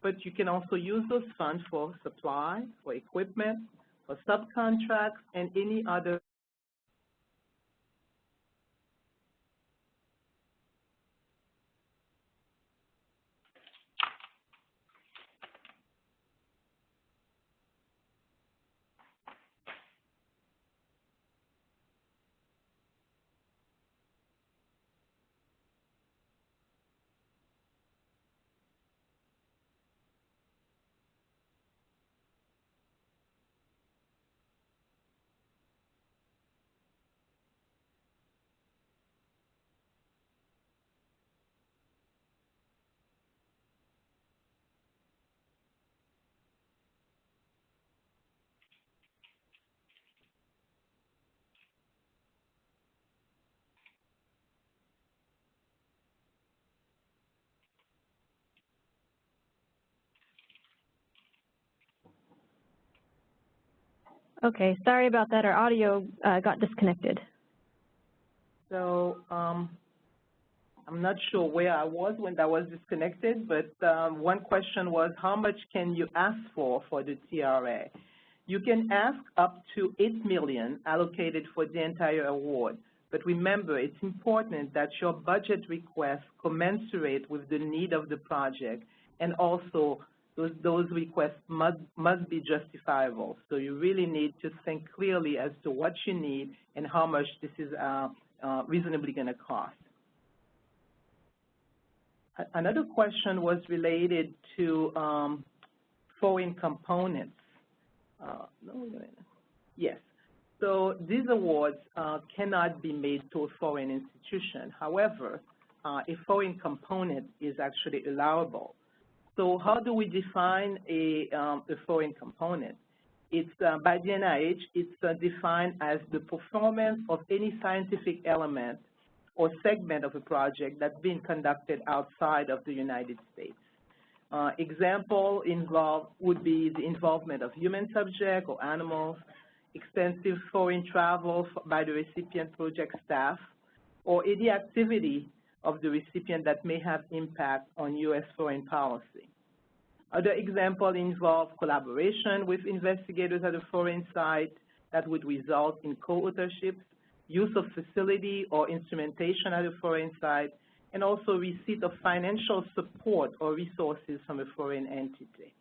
[SPEAKER 5] But you can also use those funds for supply, for equipment, for subcontracts, and any other.
[SPEAKER 1] Okay, sorry about that. Our audio got disconnected.
[SPEAKER 5] So I'm not sure where I was when that was disconnected, but one question was, how much can you ask for the TRA? You can ask up to $8 million allocated for the entire award. But remember, it's important that your budget request commensurate with the need of the project, and also those requests must be justifiable. So you really need to think clearly as to what you need and how much this is reasonably going to cost. Another question was related to foreign components. Yes. So these awards cannot be made to a foreign institution. However, a foreign component is actually allowable. So how do we define a foreign component? It's by the NIH, it's defined as the performance of any scientific element or segment of a project that's being conducted outside of the United States. Example would be the involvement of human subjects or animals, extensive foreign travel by the recipient project staff, or any activity of the recipient that may have impact on U.S. foreign policy. Other examples involve collaboration with investigators at a foreign site that would result in co-authorship, use of facility or instrumentation at a foreign site, and also receipt of financial support or resources from a foreign entity.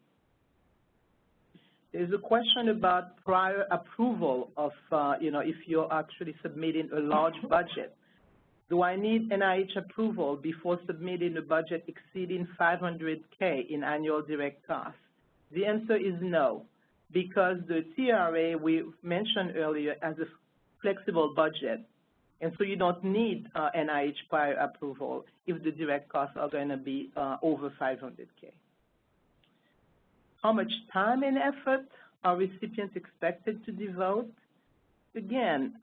[SPEAKER 5] There's a question about prior approval of, if you're actually submitting a large budget. Do I need NIH approval before submitting a budget exceeding $500K in annual direct costs? The answer is no, because the TRA we mentioned earlier has a flexible budget, and so you don't need NIH prior approval if the direct costs are going to be over $500K. How much time and effort are recipients expected to devote? Again,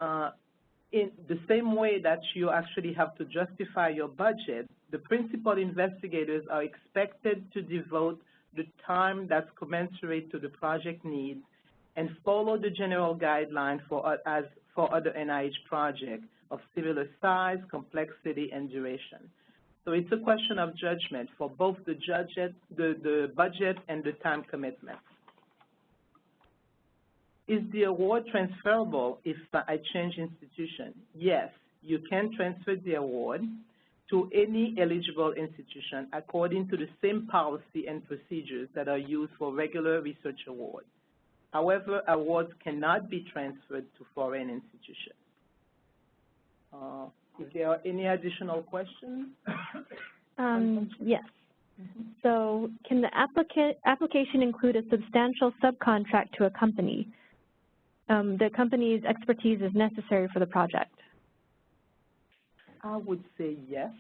[SPEAKER 5] in the same way that you actually have to justify your budget, the principal investigators are expected to devote the time that's commensurate to the project needs and follow the general guideline for other NIH projects of similar size, complexity, and duration. So it's a question of judgment for both the budget and the time commitment. Is the award transferable if I change institution? Yes, you can transfer the award to any eligible institution according to the same policy and procedures that are used for regular research awards. However, awards cannot be transferred to foreign institutions. If there are any additional questions?
[SPEAKER 1] Yes. So can the application include a substantial subcontract to a company? The company's expertise is necessary for the project.
[SPEAKER 5] I would say yes.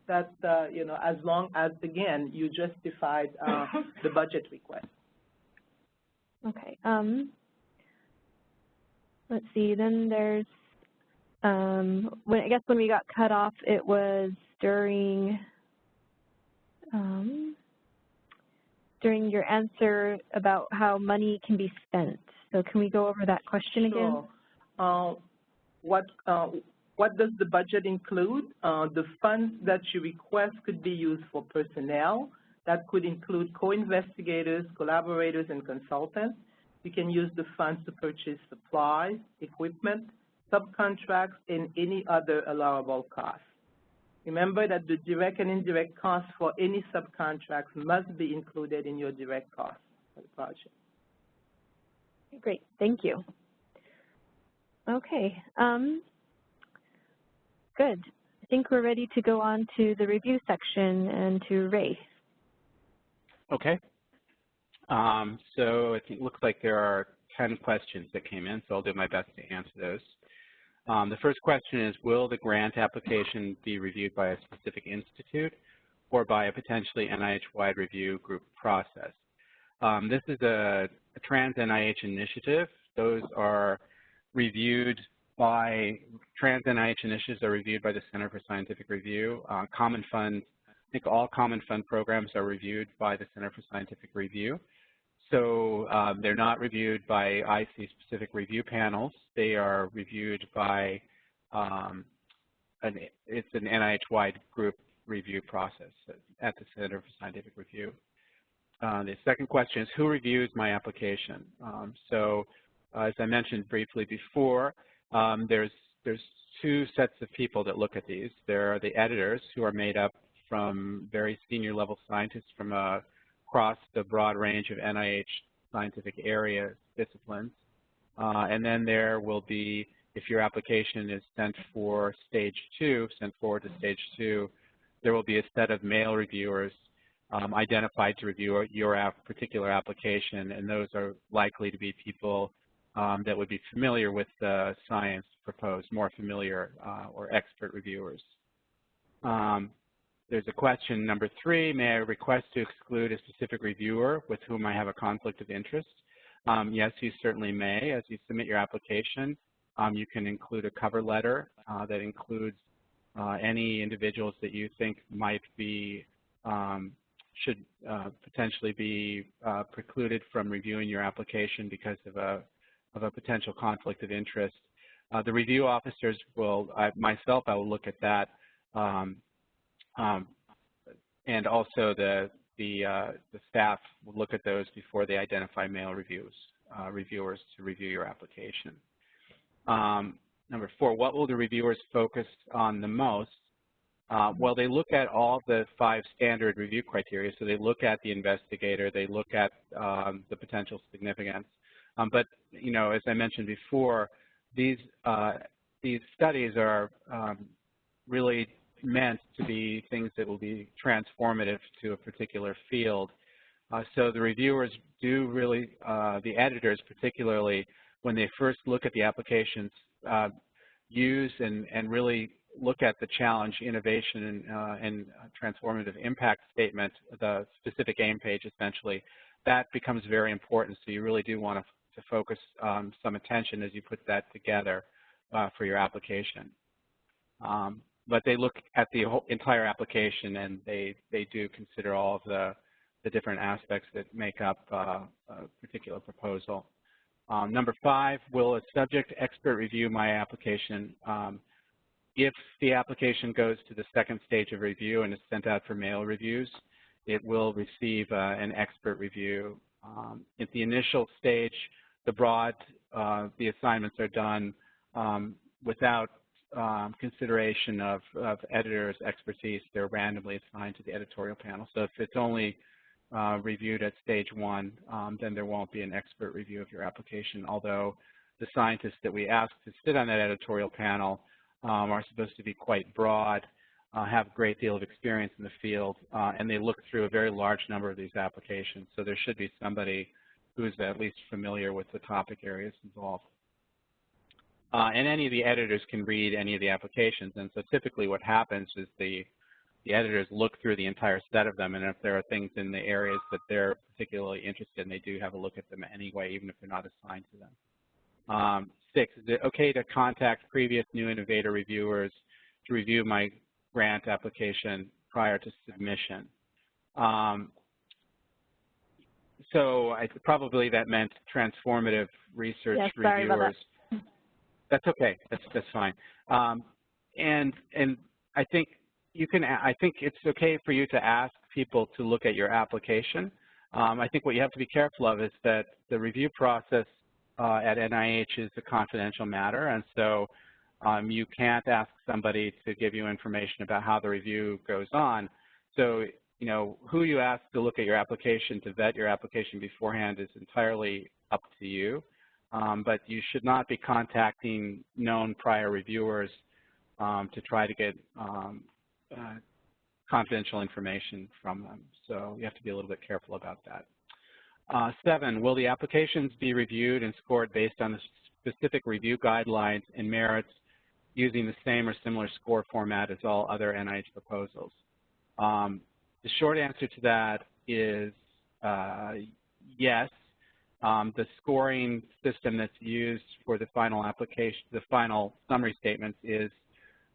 [SPEAKER 5] That, you know, as long as, again, you justified the budget request.
[SPEAKER 1] Okay. Let's see. Then there's, I guess when we got cut off, it was during your answer about how money can be spent. So can we go over that question again?
[SPEAKER 5] Sure. What does the budget include? The funds that you request could be used for personnel. That could include co-investigators, collaborators, and consultants. You can use the funds to purchase supplies, equipment, subcontracts, and any other allowable costs. Remember that the direct and indirect costs for any subcontracts must be included in your direct costs for the project.
[SPEAKER 1] Great, thank you. Okay, good. I think we're ready to go on to the review section and to Ray.
[SPEAKER 4] Okay. So it looks like there are 10 questions that came in, so I'll do my best to answer those. The first question is, will the grant application be reviewed by a specific institute or by a potentially NIH-wide review group process? This is a trans-NIH initiative. Those are reviewed by, trans-NIH initiatives are reviewed by the Center for Scientific Review. Common Fund, I think all Common Fund programs are reviewed by the Center for Scientific Review. So they're not reviewed by IC-specific review panels. They are reviewed by, it's an NIH-wide group review process at the Center for Scientific Review. The second question is, who reviews my application? As I mentioned briefly before, there's two sets of people that look at these. There are the editors, who are made up from very senior level scientists from across the broad range of NIH scientific area disciplines. And then there will be, if your application is sent for stage 2, sent forward to stage 2, there will be a set of male reviewers identified to review your particular application, and those are likely to be people that would be familiar with the science proposed, more familiar or expert reviewers. There's a question number 3, may I request to exclude a specific reviewer with whom I have a conflict of interest? Yes, you certainly may. As you submit your application, you can include a cover letter that includes any individuals that you think might be, should potentially be precluded from reviewing your application because of a potential conflict of interest. The review officers will, myself, I will look at that, and also the staff will look at those before they identify male reviewers to review your application. Number 4, what will the reviewers focus on the most? Well, they look at all the 5 standard review criteria. So they look at the investigator, they look at the potential significance. But, you know, as I mentioned before, these studies are really meant to be things that will be transformative to a particular field. So the reviewers do really, the editors particularly, when they first look at the applications, use and really look at the challenge, innovation, and transformative impact statement, the specific aim page essentially. That becomes very important, so you really do want to focus some attention as you put that together for your application. But they look at the whole entire application, and they do consider all of the different aspects that make up a particular proposal. Number 5, will a subject expert review my application? If the application goes to the second stage of review and is sent out for male reviews, it will receive an expert review. At the initial stage, the assignments are done without consideration of editors' expertise. They're randomly assigned to the editorial panel. So if it's only reviewed at stage 1, then there won't be an expert review of your application, although the scientists that we ask to sit on that editorial panel are supposed to be quite broad, have a great deal of experience in the field, and they look through a very large number of these applications. So there should be somebody who's at least familiar with the topic areas involved. And any of the editors can read any of the applications. And so typically what happens is the editors look through the entire set of them, and if there are things in the areas that they're particularly interested in, they do have a look at them anyway, even if they're not assigned to them. 6, is it okay to contact previous new innovator reviewers to review my grant application prior to submission? So probably that meant transformative research reviewers.
[SPEAKER 1] Sorry about that.
[SPEAKER 4] That's okay. That's fine. And I think I think it's okay for you to ask people to look at your application. I think what you have to be careful of is that the review process at NIH is a confidential matter, and so you can't ask somebody to give you information about how the review goes on. So, you know, who you ask to look at your application, to vet your application beforehand is entirely up to you. But you should not be contacting known prior reviewers to try to get confidential information from them. So you have to be a little bit careful about that. 7, will the applications be reviewed and scored based on the specific review guidelines and merits using the same or similar score format as all other NIH proposals? The short answer to that is yes. The scoring system that's used for the final application, the final summary statements, is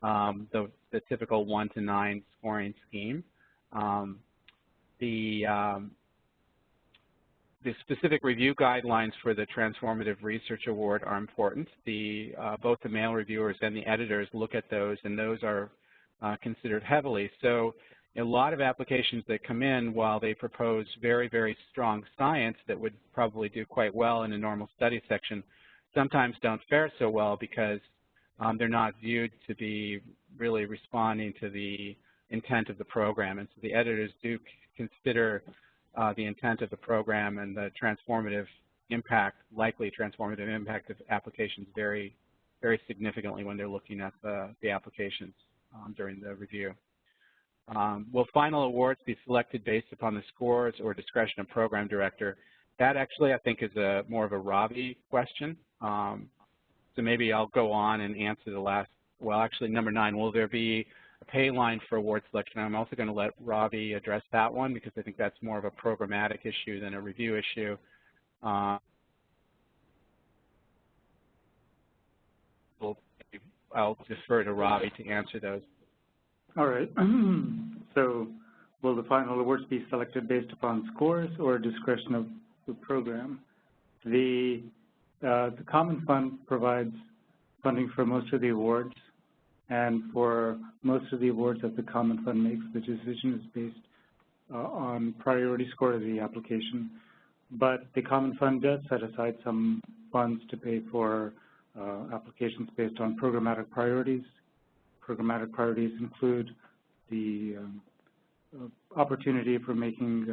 [SPEAKER 4] the typical 1 to 9 scoring scheme. The specific review guidelines for the Transformative Research Award are important. Both the male reviewers and the editors look at those, and those are considered heavily. So a lot of applications that come in, while they propose very, very strong science that would probably do quite well in a normal study section, sometimes don't fare so well because they're not viewed to be really responding to the intent of the program. And so the editors do consider the intent of the program and the transformative impact, likely transformative impact of applications very, very significantly when they're looking at the applications during the review. Will final awards be selected based upon the scores or discretion of program director? That actually, I think, is more of a Ravi question. So maybe I'll go on and answer the last, well, actually, number 9, will there be a pay line for award selection? I'm also going to let Ravi address that one because I think that's more of a programmatic issue than a review issue. I'll defer to Ravi to answer those.
[SPEAKER 2] All right. So will the final awards be selected based upon scores or discretion of the program? The Common Fund provides funding for most of the awards, and for most of the awards that the Common Fund makes, the decision is based on priority score of the application. But the Common Fund does set aside some funds to pay for applications based on programmatic priorities. Programmatic priorities include the opportunity for making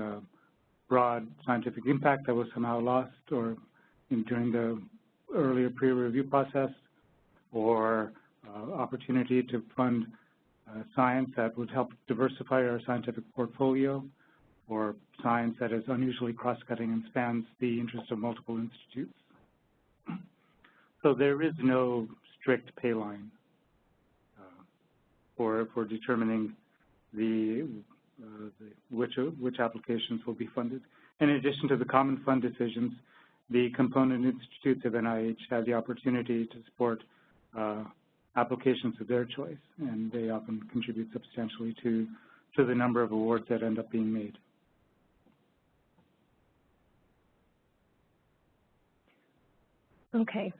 [SPEAKER 2] broad scientific impact that was somehow lost or during the earlier peer review process, or opportunity to fund science that would help diversify our scientific portfolio, or science that is unusually cross-cutting and spans the interests of multiple institutes. So there is no strict pay line for determining which applications will be funded. In addition to the Common Fund decisions, the component institutes of NIH have the opportunity to support applications of their choice, and they often contribute substantially to the number of awards that end up being made.
[SPEAKER 1] Okay,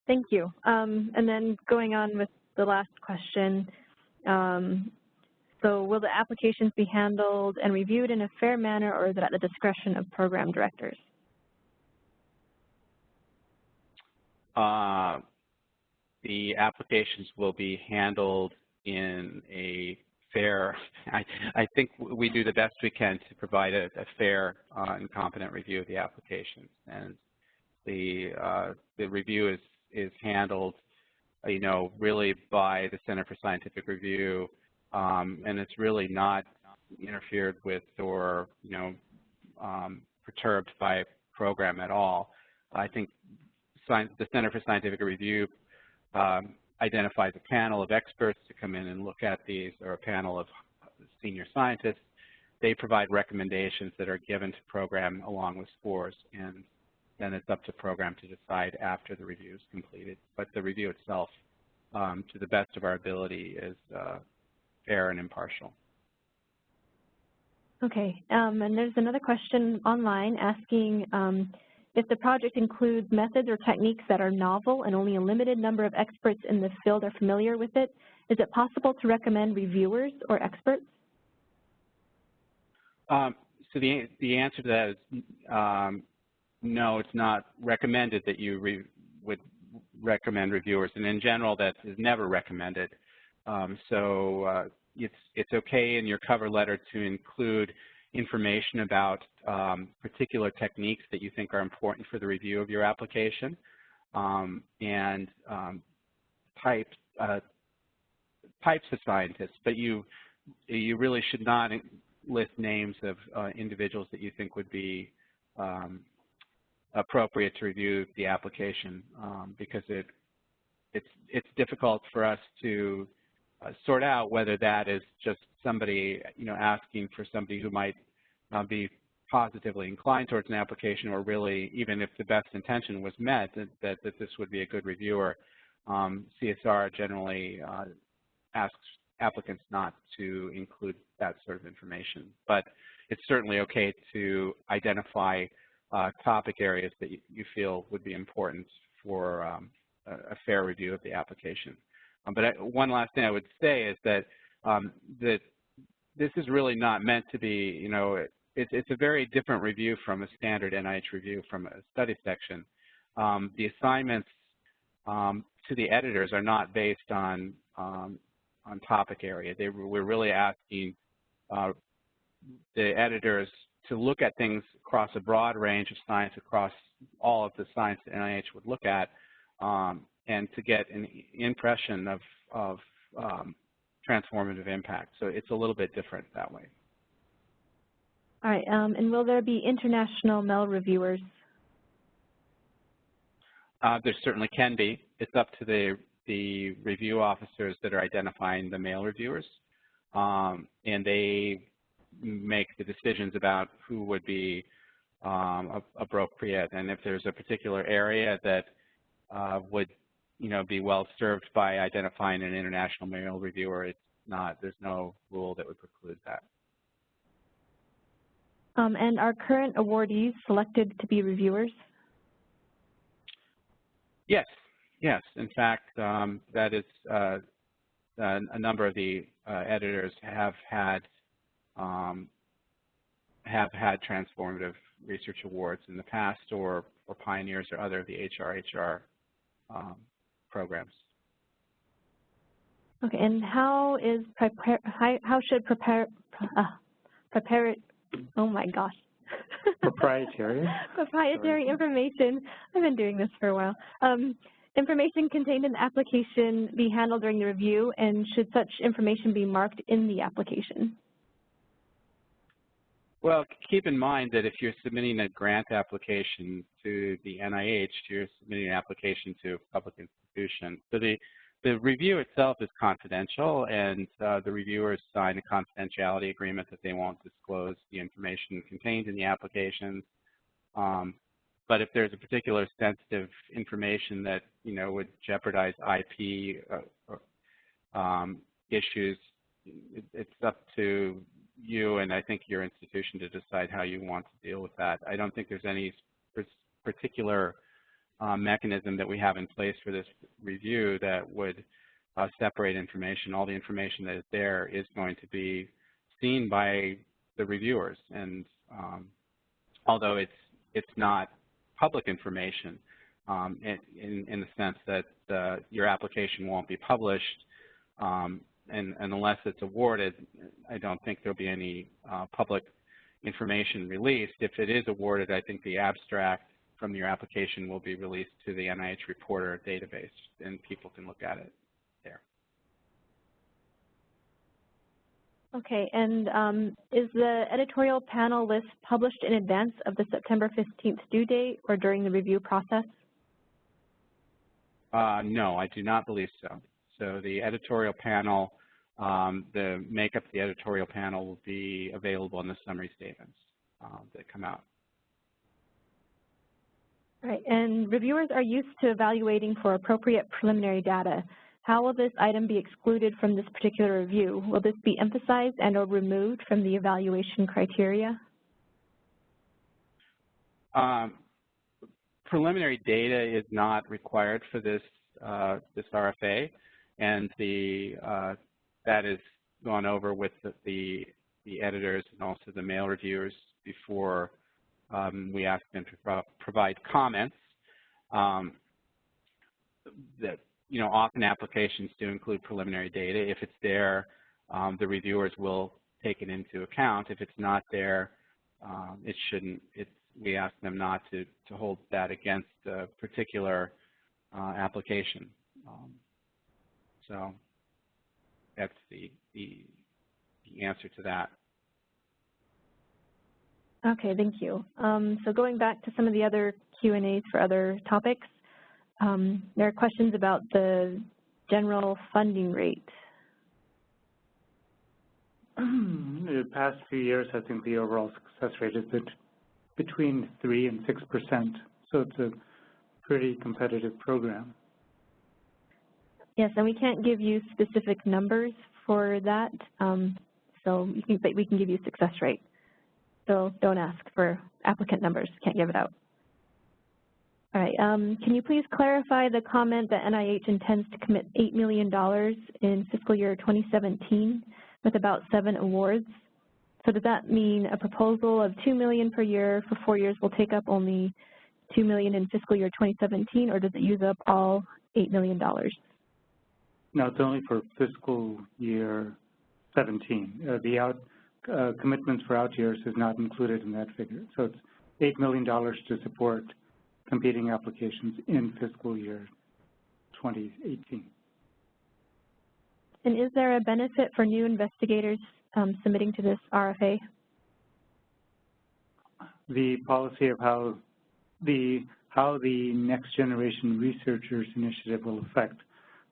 [SPEAKER 1] thank you. And then going on with the last question, so will the applications be handled and reviewed in a fair manner, or is it at the discretion of program directors?
[SPEAKER 4] The applications will be handled in a fair, I think we do the best we can to provide a fair and competent review of the applications. And the review is handled, you know, really by the Center for Scientific Review, and it's really not interfered with or, you know, perturbed by program at all. I think the Center for Scientific Review identifies a panel of experts to come in and look at these, or a panel of senior scientists. They provide recommendations that are given to program along with scores, and then it's up to program to decide after the review is completed. But the review itself, to the best of our ability, is fair and impartial.
[SPEAKER 1] Okay, and there's another question online asking if the project includes methods or techniques that are novel and only a limited number of experts in the field are familiar with it, is it possible to recommend reviewers or experts?
[SPEAKER 4] So the answer to that is no, it's not recommended that you would recommend reviewers, and in general that is never recommended. It's okay in your cover letter to include information about particular techniques that you think are important for the review of your application, and types of scientists, but you really should not list names of individuals that you think would be appropriate to review the application, because it's difficult for us to sort out whether that is just somebody, asking for somebody who might be positively inclined towards an application, or really, even if the best intention was met, that this would be a good reviewer. CSR generally asks applicants not to include that sort of information, but it's certainly okay to identify topic areas that you feel would be important for a fair review of the application. But one last thing I would say is that that this is really not meant to be, it's a very different review from a standard NIH review from a study section. The assignments to the editors are not based on topic area. We're really asking the editors to look at things across a broad range of science, across all of the science that NIH would look at, and to get an impression of transformative impact. So it's a little bit different that way.
[SPEAKER 1] All right, and will there be international MEL reviewers?
[SPEAKER 4] There certainly can be. It's up to the review officers that are identifying the male reviewers, and they make the decisions about who would be appropriate. And if there's a particular area that would be well served by identifying an international male reviewer, there's no rule that would preclude that.
[SPEAKER 1] And are current awardees selected to be reviewers?
[SPEAKER 4] Yes. In fact, that is a number of the editors have had transformative research awards in the past, or pioneers or other of the HR programs.
[SPEAKER 1] Okay, and how should oh my gosh.
[SPEAKER 2] Proprietary?
[SPEAKER 1] Proprietary information, I've been doing this for a while. Information contained in the application be handled during the review, and should such information be marked in the application?
[SPEAKER 4] Well, keep in mind that if you're submitting a grant application to the NIH, you're submitting an application to a public institution. So the review itself is confidential, and the reviewers sign a confidentiality agreement that they won't disclose the information contained in the application. But if there's a particular sensitive information that would jeopardize IP issues, it's up to you and I think your institution to decide how you want to deal with that. I don't think there's any particular mechanism that we have in place for this review that would separate information. All the information that is there is going to be seen by the reviewers, and although it's not public information in the sense that your application won't be published, and unless it's awarded, I don't think there'll be any public information released. If it is awarded, I think the abstract from your application will be released to the NIH Reporter database, and people can look at it there.
[SPEAKER 1] Okay, and is the editorial panel list published in advance of the September 15th due date or during the review process?
[SPEAKER 4] No, I do not believe so. So the editorial panel, the makeup of the editorial panel will be available in the summary statements that come out.
[SPEAKER 1] All right, and reviewers are used to evaluating for appropriate preliminary data. How will this item be excluded from this particular review? Will this be emphasized and or removed from the evaluation criteria?
[SPEAKER 4] Preliminary data is not required for this this RFA, and that is gone over with the editors and also the male reviewers before we ask them to provide comments. That often applications do include preliminary data. If it's there, the reviewers will take it into account. If it's not there, it shouldn't. We ask them not to hold that against a particular application. So that's the answer to that.
[SPEAKER 1] Okay, thank you. So going back to some of the other Q&As for other topics, there are questions about the general funding rate.
[SPEAKER 2] In the past few years, I think the overall success rate is between 3% and 6%, so it's a pretty competitive program.
[SPEAKER 1] Yes, and we can't give you specific numbers for that, but we can give you success rate. So don't ask for applicant numbers, can't give it out. All right, can you please clarify the comment that NIH intends to commit $8 million in fiscal year 2017 with about 7 awards? So does that mean a proposal of $2 million per year for 4 years will take up only $2 million in fiscal year 2017, or does it use up all $8 million?
[SPEAKER 2] No, it's only for fiscal year 17. The commitments for out years is not included in that figure. So it's $8 million to support competing applications in fiscal year 2018.
[SPEAKER 1] And is there a benefit for new investigators submitting to this RFA?
[SPEAKER 2] The policy of how the Next Generation Researchers Initiative will affect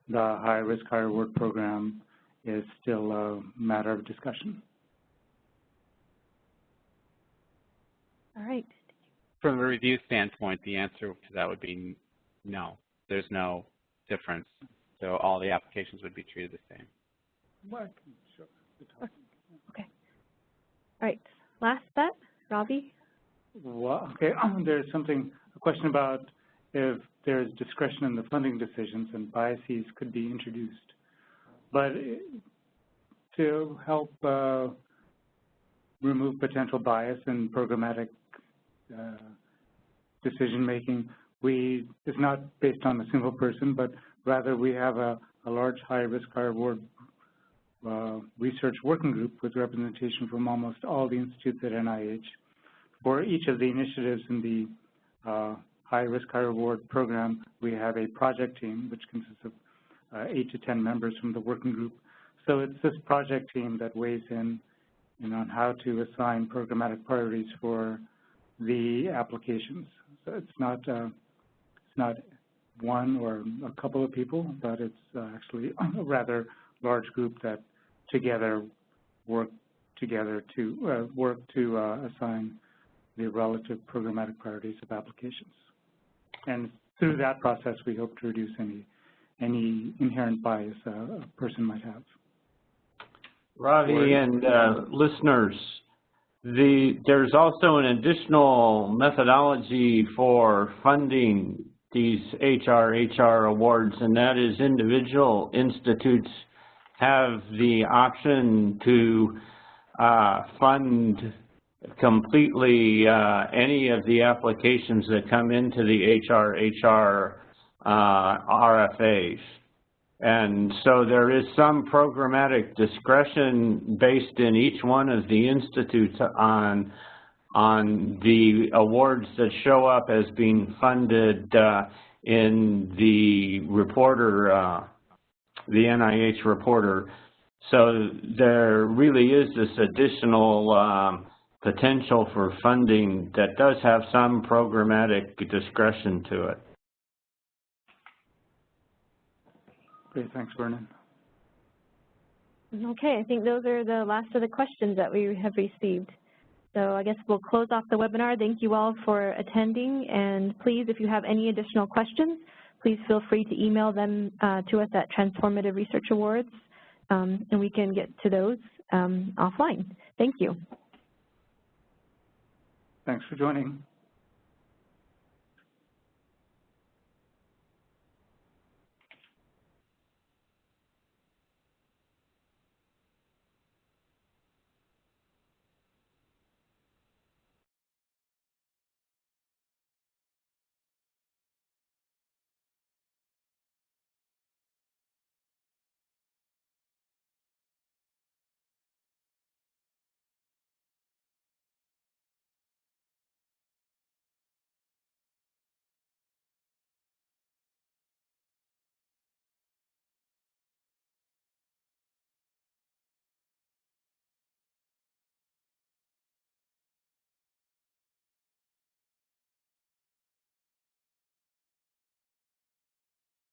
[SPEAKER 2] the High Risk, High Reward program is still a matter of discussion.
[SPEAKER 1] All right.
[SPEAKER 4] From a review standpoint, the answer to that would be no. There's no difference. So all the applications would be treated the same.
[SPEAKER 1] Okay. All right. Last bet, Ravi.
[SPEAKER 2] Well, okay. There's a question about if there's discretion in the funding decisions and biases could be introduced. But to help remove potential bias in programmatic decision-making, it's not based on a single person, but rather we have a large high-risk, high-reward research working group with representation from almost all the institutes at NIH. For each of the initiatives in the high-risk, high-reward program, we have a project team, which consists of 8 to 10 members from the working group. So it's this project team that weighs in on how to assign programmatic priorities for the applications. So it's not one or a couple of people, but it's actually a rather large group that together work together to assign the relative programmatic priorities of applications. And through that process, we hope to reduce any inherent bias a person might have.
[SPEAKER 3] Ravi and listeners, there's also an additional methodology for funding these HR awards, and that is individual institutes have the option to fund completely any of the applications that come into the HR RFAs. And so there is some programmatic discretion based in each one of the institutes on the awards that show up as being funded in the reporter, the NIH reporter. So there really is this additional potential for funding that does have some programmatic discretion to it.
[SPEAKER 2] Great, thanks, Vernon.
[SPEAKER 1] Okay, I think those are the last of the questions that we have received. So I guess we'll close off the webinar. Thank you all for attending, and please, if you have any additional questions, please feel free to email them to us at Transformative Research Awards, and we can get to those offline. Thank you.
[SPEAKER 2] Thanks for joining.